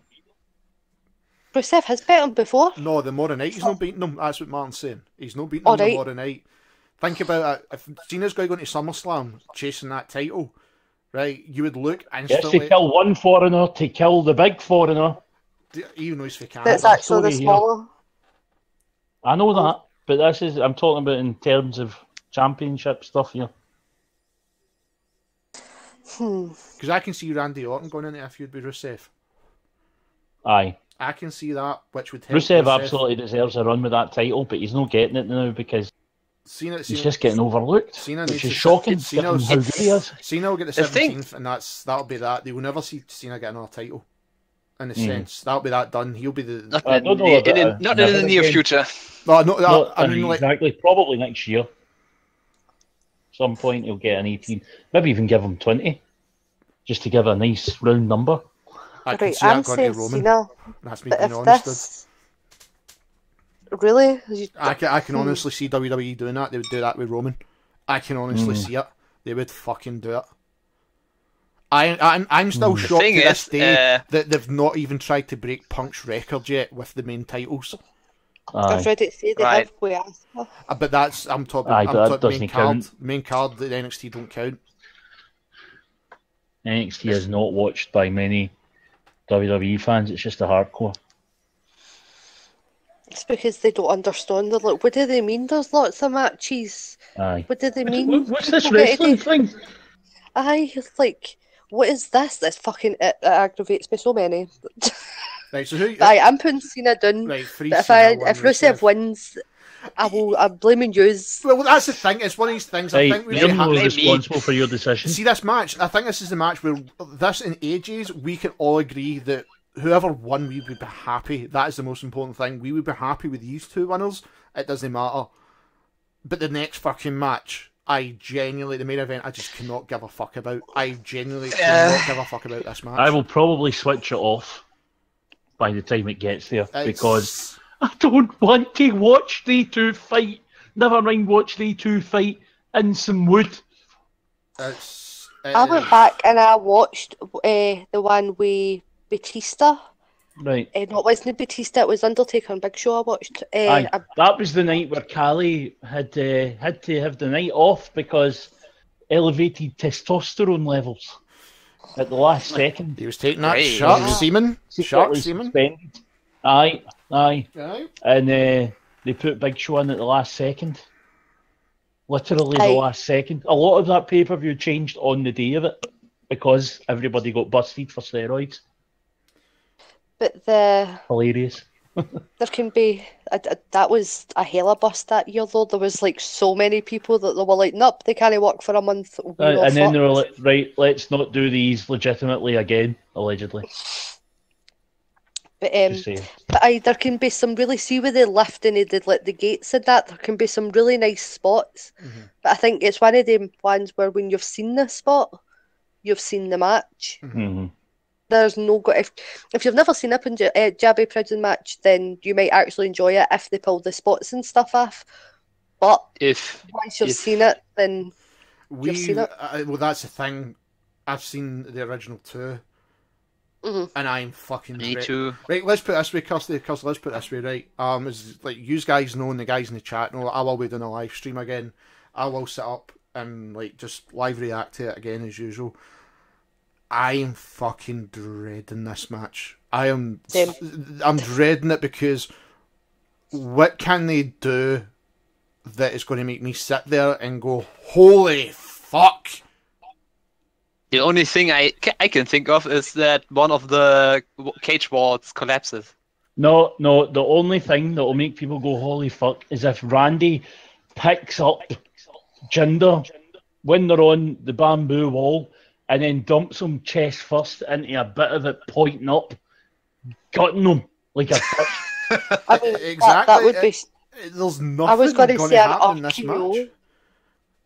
Rusev has bet him before. No, the more night he's not beating them. That's what Martin's saying. He's not beating All them the right. more night. Think about it. If Cena's going to go into SummerSlam chasing that title, right? You would look Yes, instantly. to kill one foreigner, to kill the big foreigner. Even though he's for Canada. That's actually the story here. smaller. I know that, but I'm talking about in terms of championship stuff here. Because I can see Randy Orton going into a feud with Rusev. Aye. I can see that, which would help Rusev absolutely deserves a run with that title, but he's not getting it now because Cena he's just getting overlooked, Cena which needs is to- shocking. Cena- given how good he is. Cena will get the The thing- 17th, and that'll be that. They will never see Cena get another title. In a sense, that'll be that done. He'll be the. Not I in, don't know the, about in, not in never the near again. future. No, no, Not I mean, like, exactly, probably next year. Some point he'll get an 18, maybe even give him 20, just to give a nice round number. I can Right, see I'm that going to saying Roman. Cena, That's me but being if honest. this... Really? I can honestly see WWE doing that. They would do that with Roman. I can honestly see it. They would fucking do it. I'm still shocked to thing this is, day that they've not even tried to break Punk's record yet with the main titles. I've read it say they Right. have with Asuka. But that's I'm talking. Aye, I'm but that talking doesn't main card. count. Main card. The NXT don't count. NXT is not watched by many WWE fans. It's just a hardcore. It's because they don't understand. They're like, what do they mean there's lots of matches? Aye. What do they mean? What's this people get wrestling to- thing? Aye, it's like, what is this? This fucking, it aggravates me so many. Right. So who? Aye, I'm putting Cena down. Right. Free But Cena, if Rusev wins, I'm blaming yous. Well, that's the thing. It's one of these things. I Hey, think we you're really not have. responsible for your decision. See this match. I think this is the match where this in ages we can all agree that whoever won, we would be happy. That is the most important thing. We would be happy with these two winners. It doesn't matter. But the next fucking match, I genuinely, the main event, I just cannot give a fuck about. I genuinely cannot give a fuck about this match. I will probably switch it off by the time it gets there It's- because I don't want to watch they two fight. Never mind watch they two fight in some wood. I went back and I watched the one with Batista. Right. No, it wasn't Batista, it was Undertaker and Big Show I watched. Aye, that was the night where Callie had to have the night off because elevated testosterone levels at the last second. He was taking that Right. shark Yeah. semen. Shark Secretly semen. suspended. Aye. Aye. And they put Big Show in at the last second. Literally Aye. the last second. A lot of that pay-per-view changed on the day of it because everybody got busted for steroids. But the Hilarious. There can be that was a hella bust that year though. There was like so many people that they were like, nope, they can't work for a month. And then they were like, right, let's not do these legitimately again, allegedly. But Just saying. there can be some really, see where they lift and they did like the gates and that. There can be some really nice spots. But I think it's one of them ones where when you've seen the spot, you've seen the match. There's no go if you've never seen a Jabby Prison match, then you might actually enjoy it if they pull the spots and stuff off. But once you've seen it, then you've seen it. Well, that's the thing. I've seen the original two. And I'm fucking Me too. Right, let's put it this way, Kirsty, let's put it this way, right? As like you guys know and the guys in the chat know, I will be doing a live stream again. I will set up and like just live react to it again as usual. I am fucking dreading this match. I'm dreading it because what can they do that is going to make me sit there and go, holy fuck? The only thing I can think of is that one of the cage walls collapses. No, the only thing that will make people go, holy fuck, is if Randy picks up Jinder when they're on the bamboo wall and then dumps him chest first into a bit of it pointing up, gutting him like a fish. I mean, exactly. That would be... There's nothing I was going to say an happen in this RKO. match.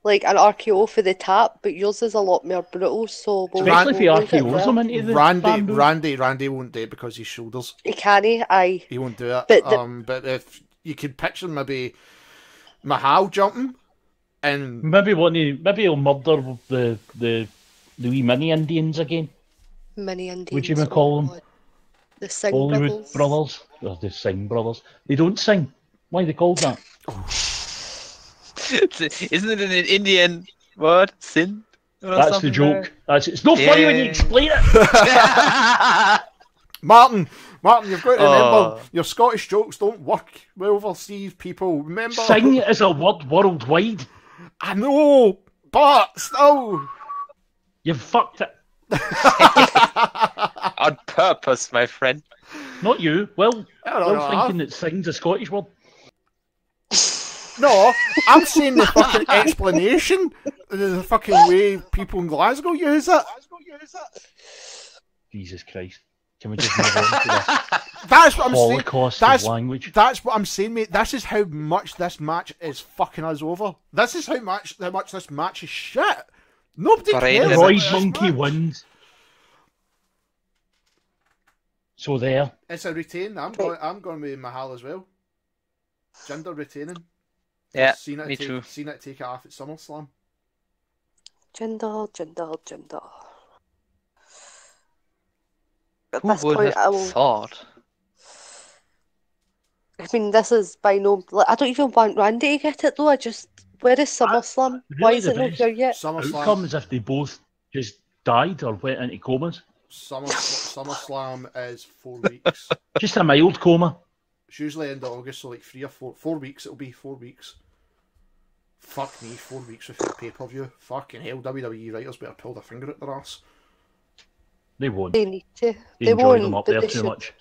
Like an RKO for the tap, but yours is a lot more brutal, so... Especially if he RKOs him into the bamboo. Randy won't do it because his shoulders. He can't, aye. He won't do it. But, but if you could picture maybe Mahal jumping, and... Maybe he'll murder the wee mini Indians again. Mini Indians. Would you call them? The Singh Bollywood brothers. Or the Singh brothers. They don't sing. Why are they called that? Isn't it an Indian word? Sin? That's the joke. It's not funny when you explain it. Martin, you've got to remember, your Scottish jokes don't work with overseas people. Remember, Sing is a word worldwide. I know, but still, you've fucked it. On purpose, my friend. Not you. Well, I'm thinking that sing's a Scottish word. No, I'm saying the fucking explanation, the fucking way people in Glasgow use it. Jesus Christ. Can we just move on to this? That's what I'm saying. Holocaust of language. That's what I'm saying, mate. This is how much this match is fucking us over. This is how much this match is shit. Nobody cares. Roy Monkey wins. So there. It's a retain. I'm going with Mahal as well. Jinder retaining. Yeah, me too. Seen it take it off at SummerSlam. Jinder. At Who this would point, have thought? I mean, this is by no... I don't even want Randy to get it, though. Where is SummerSlam? Really, Why is it not here yet? Outcome is if they both just died or went into comas. SummerSlam is 4 weeks. Just a mild coma. It's usually end of August, so like 3 or 4 weeks. It'll be 4 weeks. Fuck me, 4 weeks without pay-per-view. Fucking hell, WWE writers better pull their finger at their ass. They won't. They need to. They enjoy won't, them up but there they too should. much.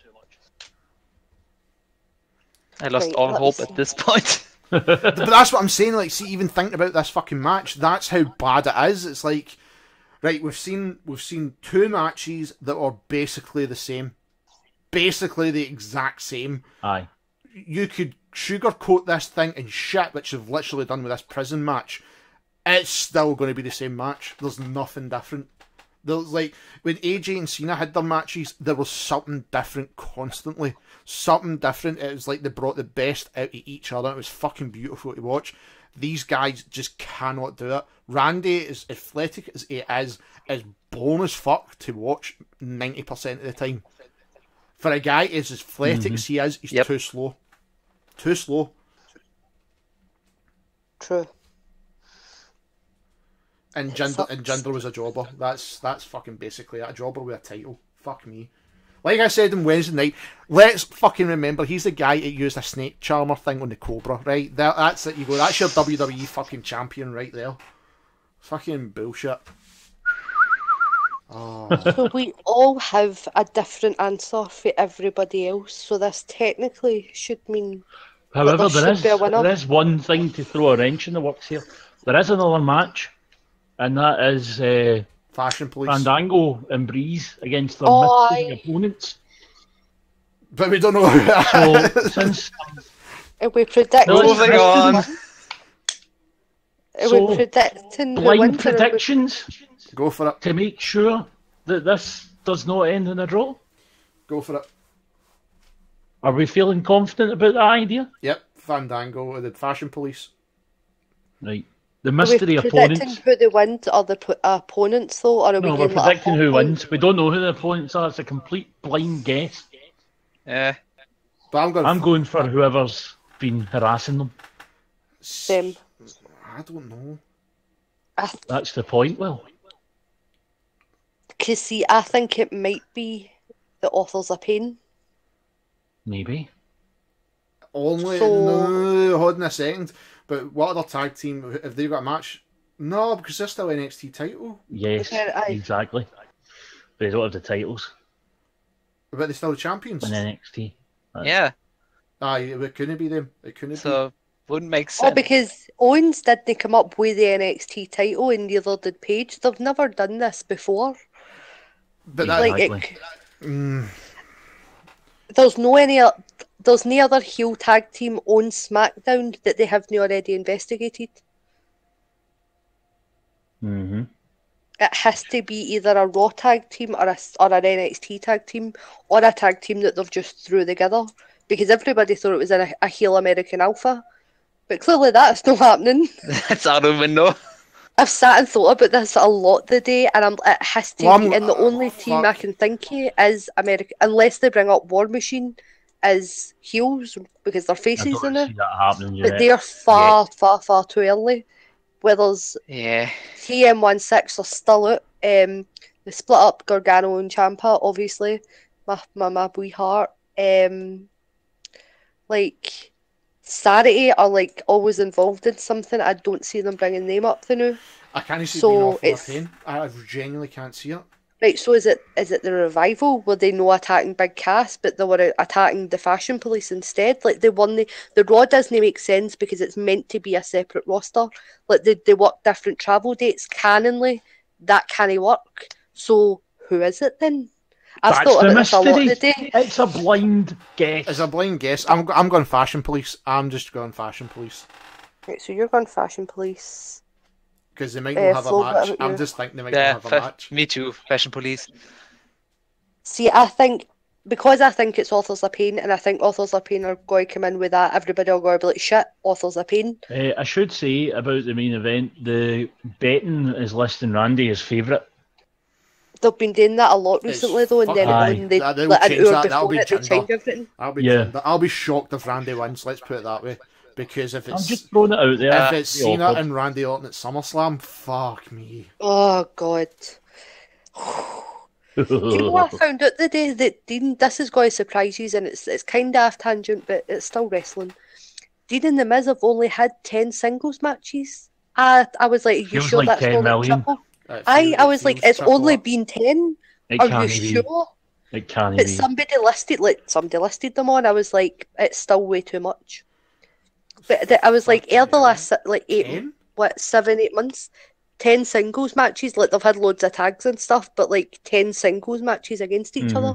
I lost all hope at this point. But that's what I'm saying. Like, see, even thinking about this fucking match, that's how bad it is. It's like, right, we've seen 2 matches that are basically the same. Basically the exact same. Aye. You could sugarcoat this thing and shit, which you've literally done with this prison match. It's still going to be the same match. There's nothing different. There's like, when AJ and Cena had their matches, there was something different constantly. Something different. It was like they brought the best out of each other. It was fucking beautiful to watch. These guys just cannot do it. Randy, as athletic as he is boring as fuck to watch 90% of the time. For a guy as athletic as he is, he's too slow. Too slow. True. And Jinder was a jobber. That's fucking basically a jobber with a title. Fuck me. Like I said on Wednesday night, let's fucking remember he's the guy that used a snake charmer thing on the Cobra, right? That's it. You go. That's your WWE fucking champion right there. Fucking bullshit. Oh. So we all have a different answer for everybody else. So this technically should mean However, there should be a winner. there is one thing to throw a wrench in the works here. There is another match, and that is Fashion police. Fandango and Breeze against their Oh, mystery opponents. But we don't know. So since are we predicting? No, Moving on. Are So, we predicting who blind wins? Or are we- predictions Go for it. to make sure that this does not end in a draw. Go for it. Are we feeling confident about that idea? Yep. Fandango, the fashion police. Right. The Are we mystery predicting opponents. who they win or the opponents though, or are we No, we're getting like a predicting who hot point? wins. We don't know who the opponents are. It's a complete blind guess. Yeah. But I'm going for whoever's been harassing them. Them. I don't know. That's the point, Will. Because see, I think it might be the authors of pain. Maybe. Only So- no. Hold on a second. But what other tag team have they got a match? No, because they're still NXT title. Yes, Okay, aye. exactly. But they don't have the titles But they're still the champions. in NXT. Yeah. Aye, it couldn't be them. It couldn't So wouldn't make sense. Oh, because Owens didn't come up with the NXT title and neither did Paige. They've never done this before. be. But that, Like Exactly. there's no other heel tag team on SmackDown that they haven't already investigated. Mm-hmm. It has to be either a Raw tag team or an NXT tag team or a tag team that they've just threw together. Because everybody thought it was a heel American Alpha. But clearly that's not happening. That's out of the window. I've sat and thought about this a lot today, and it has to Well, be. And the only team I can think of is America, unless they bring up War Machine as heels because they're I faces don't in it. see that happening But yet. they're far too early. Whereas Yeah. TM16 are still out. They split up Gargano and Ciampa, obviously. My wee heart. Like Saturday are like always involved in something. I don't see them bringing them up the new. I can't see So being off it's- pain. I genuinely can't see it. Right, so is it the revival? Were they no attacking Big Cass, but they were attacking the Fashion Police instead? Like they won the Raw doesn't make sense because it's meant to be a separate roster. Like they work different travel dates canonly. That can't work. So who is it then? I've That's thought the about this a lot mystery. today. It's a blind guess. It's a blind guess. I'm going fashion police. I'm just going fashion police Right, so you're going Fashion Police. because they might not have a Flo, what match. about I'm you? just thinking they might Yeah. not have a match. Me too. Fashion police. See, I think because I think it's Authors of Pain, and I think Authors of Pain are going to come in with that, everybody will go be like, shit, Authors of Pain. I should say about the main event, the betting is listing Randy as favourite. They've been doing that a lot It's recently, though, and then fucking- when they They'll like, an change hour that. That'll before be it, they Jinder. change everything. I'll be shocked if Randy wins. Let's put it that way. Because if I'm it's just throwing it out there. if it's Be Cena awkward. and Randy Orton at SummerSlam, fuck me. Oh, God. Do you know what I found out the day that Dean, this is going to surprise you, and it's kind of off tangent, but it's still wrestling. Dean and The Miz have only had 10 singles matches. I was like, are you Feels sure like that's 10 not million. triple? It I feels- was it like, feels it's triple only up. been 10? It Are can't you be. sure? It can't But be. somebody listed them on. I was like, it's still way too much. But I was like, Fucking the last like 10? 7-8 months, 10 singles matches. Like they've had loads of tags and stuff, but like 10 singles matches against each other.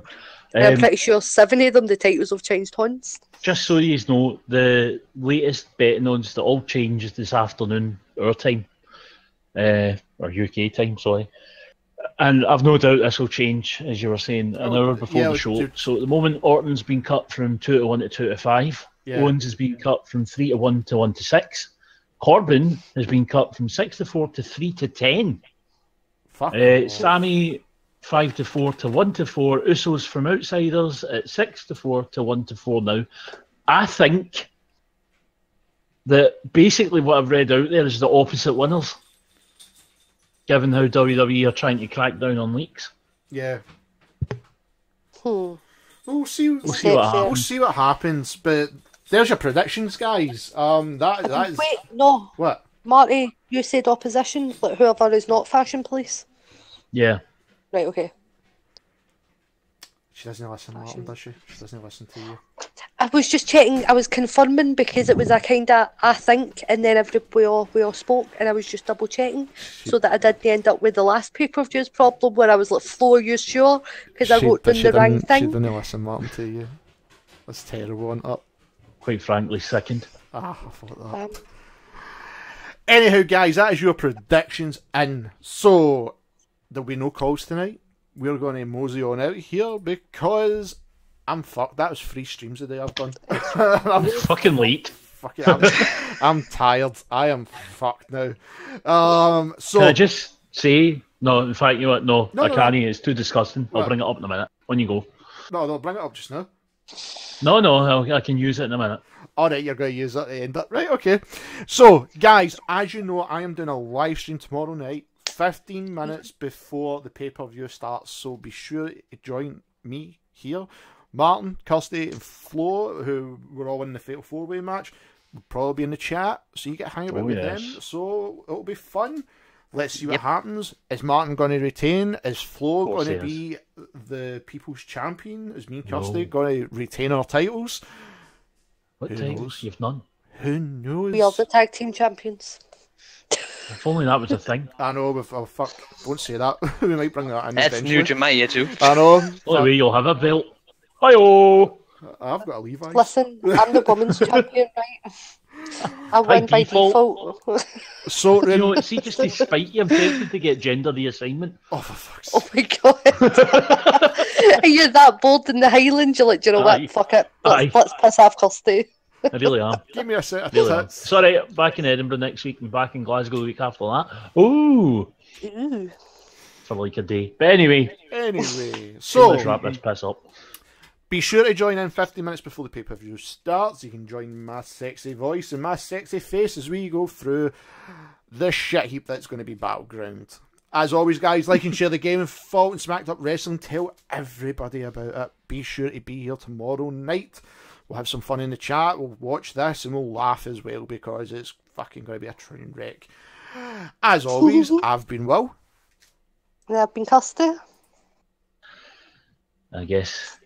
And I'm pretty sure 7 of them the titles have changed once. Just so you know, the latest betting odds that all changed this afternoon, our time, or UK time, sorry. And I've no doubt this will change, as you were saying, an hour before yeah, the show. dude. So at the moment, Orton's been cut from 2-1 to 2-5. Yeah. Owens has been cut from 3-1 to 1-6. Corbin has been cut from 6-4 to 3-10. Fuck off. Sammy 5-4 to 1-4. Usos from outsiders at 6-4 to 1-4 now. I think that basically what I've read out there is the opposite winners, given how WWE are trying to crack down on leaks. Yeah. Hmm. We'll see. We'll see what We'll We'll happens. see what happens. But there's your predictions, guys. That is Wait, no. what. Marty, you said opposition, like whoever is not Fashion Police. Yeah. Right, okay. She doesn't listen, Martin, does she? She doesn't listen to you. I was just checking, I was confirming because it was a kind of, I think, and then we all spoke, and I was just double checking so that I didn't end up with the last pay-per-views problem where I was like, Flo, are you sure? Because I wrote down the wrong She thing. didn't listen, Martin, to you. That's terrible, isn't it? Quite frankly, sickened. Ah, I thought that. Anyhow, guys, that is your predictions in. So, there'll be no calls tonight. We're going to mosey on out here because I'm fucked. That was 3 streams a day I've done. I'm fucking late. Fucking, I'm tired. I am fucked now. So can I just say, no, in fact, you know what? No, I can't. No. It's too disgusting. I'll bring it up in a minute. On you go. No, bring it up just now. No, I can use it in a minute. Alright, you're going to use it at the end. Right, okay. So, guys, as you know, I am doing a live stream tomorrow night, 15 minutes before the pay-per-view starts, so be sure to join me here. Martin, Kirsty, and Flo, who were all in the Fatal 4-Way match, will probably be in the chat, so you get to hang about with them. So, it'll be fun. Let's see what happens. Is Martin going to retain? Is Flo going to be the People's Champion? Is me and Kirsty going to retain our titles? What titles? You've none. Who knows? We are the tag team champions. If only that was a thing. I know, but oh, fuck, don't say that. We might bring that in That's eventually. new to my ear too. I know. Only way you'll have a belt. Hi-oh! I've got a Levi's. Listen, I'm the women's champion, right? I win by default. So, You know, see, just to spite you, I'm tempted to get gender reassignment. oh, for fuck's Oh my god. You're that bold in the Highlands, you're like, do you know what? Fuck it. Let's piss off Kirsty. I really am. Give me a set of Really am. tits. Sorry, back in Edinburgh next week and back in Glasgow the week after that. Ooh! Ooh. For like a day. But anyway, Anyway, let's so wrap this piss up. be sure to join in 15 minutes before the pay-per-view starts. You can join my sexy voice and my sexy face as we go through the shit heap that's going to be Battleground. As always, guys, like and share the game and Fault and Smacked Up Wrestling. Tell everybody about it. Be sure to be here tomorrow night. We'll have some fun in the chat. We'll watch this and we'll laugh as well because it's fucking going to be a train wreck. As always, I've been Will. And I've been Kirsty. I guess.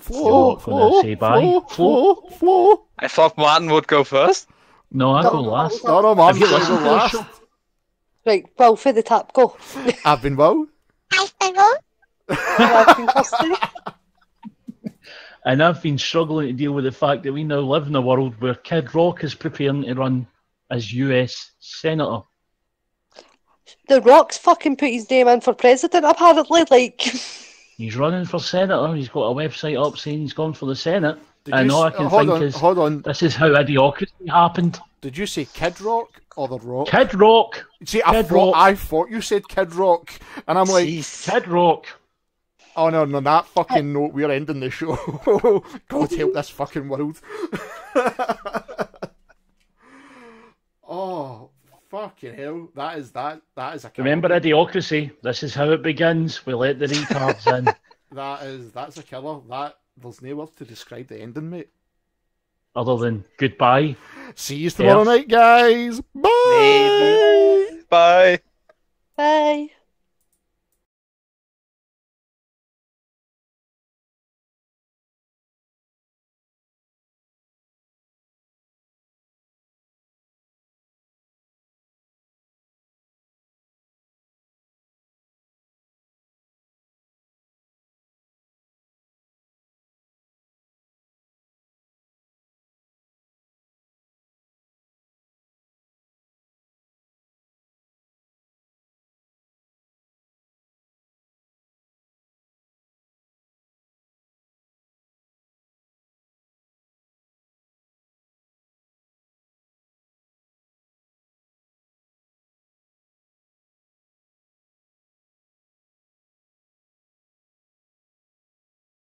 Flo, say bye. Flo. I thought Martin would go first. No, I go last. No, Martin's Have you going to listened go to the last. show? Right, well, for the tap, go. I've been Will. And I've been Kirsty. And I've been struggling to deal with the fact that we now live in a world where Kid Rock is preparing to run as US Senator. The Rock's fucking put his name in for president, apparently, like... He's running for Senator. He's got a website up saying he's gone for the Senate. Did And you all I s- can hold think on, is, hold on. this is how idiocracy happened. Did you say Kid Rock or The Rock? Kid Rock! See, Kid Rock. I thought you said Kid Rock, and I'm like, Kid Rock! oh no, on that fucking note, we're ending the show. God help this fucking world. Oh, fucking hell. That is a killer. Remember idiocracy? This is how it begins. We let the retards in. That's a killer. There's no words to describe the ending, mate. Other than goodbye. See you tomorrow night, guys. Bye. Maybe. Bye. Bye.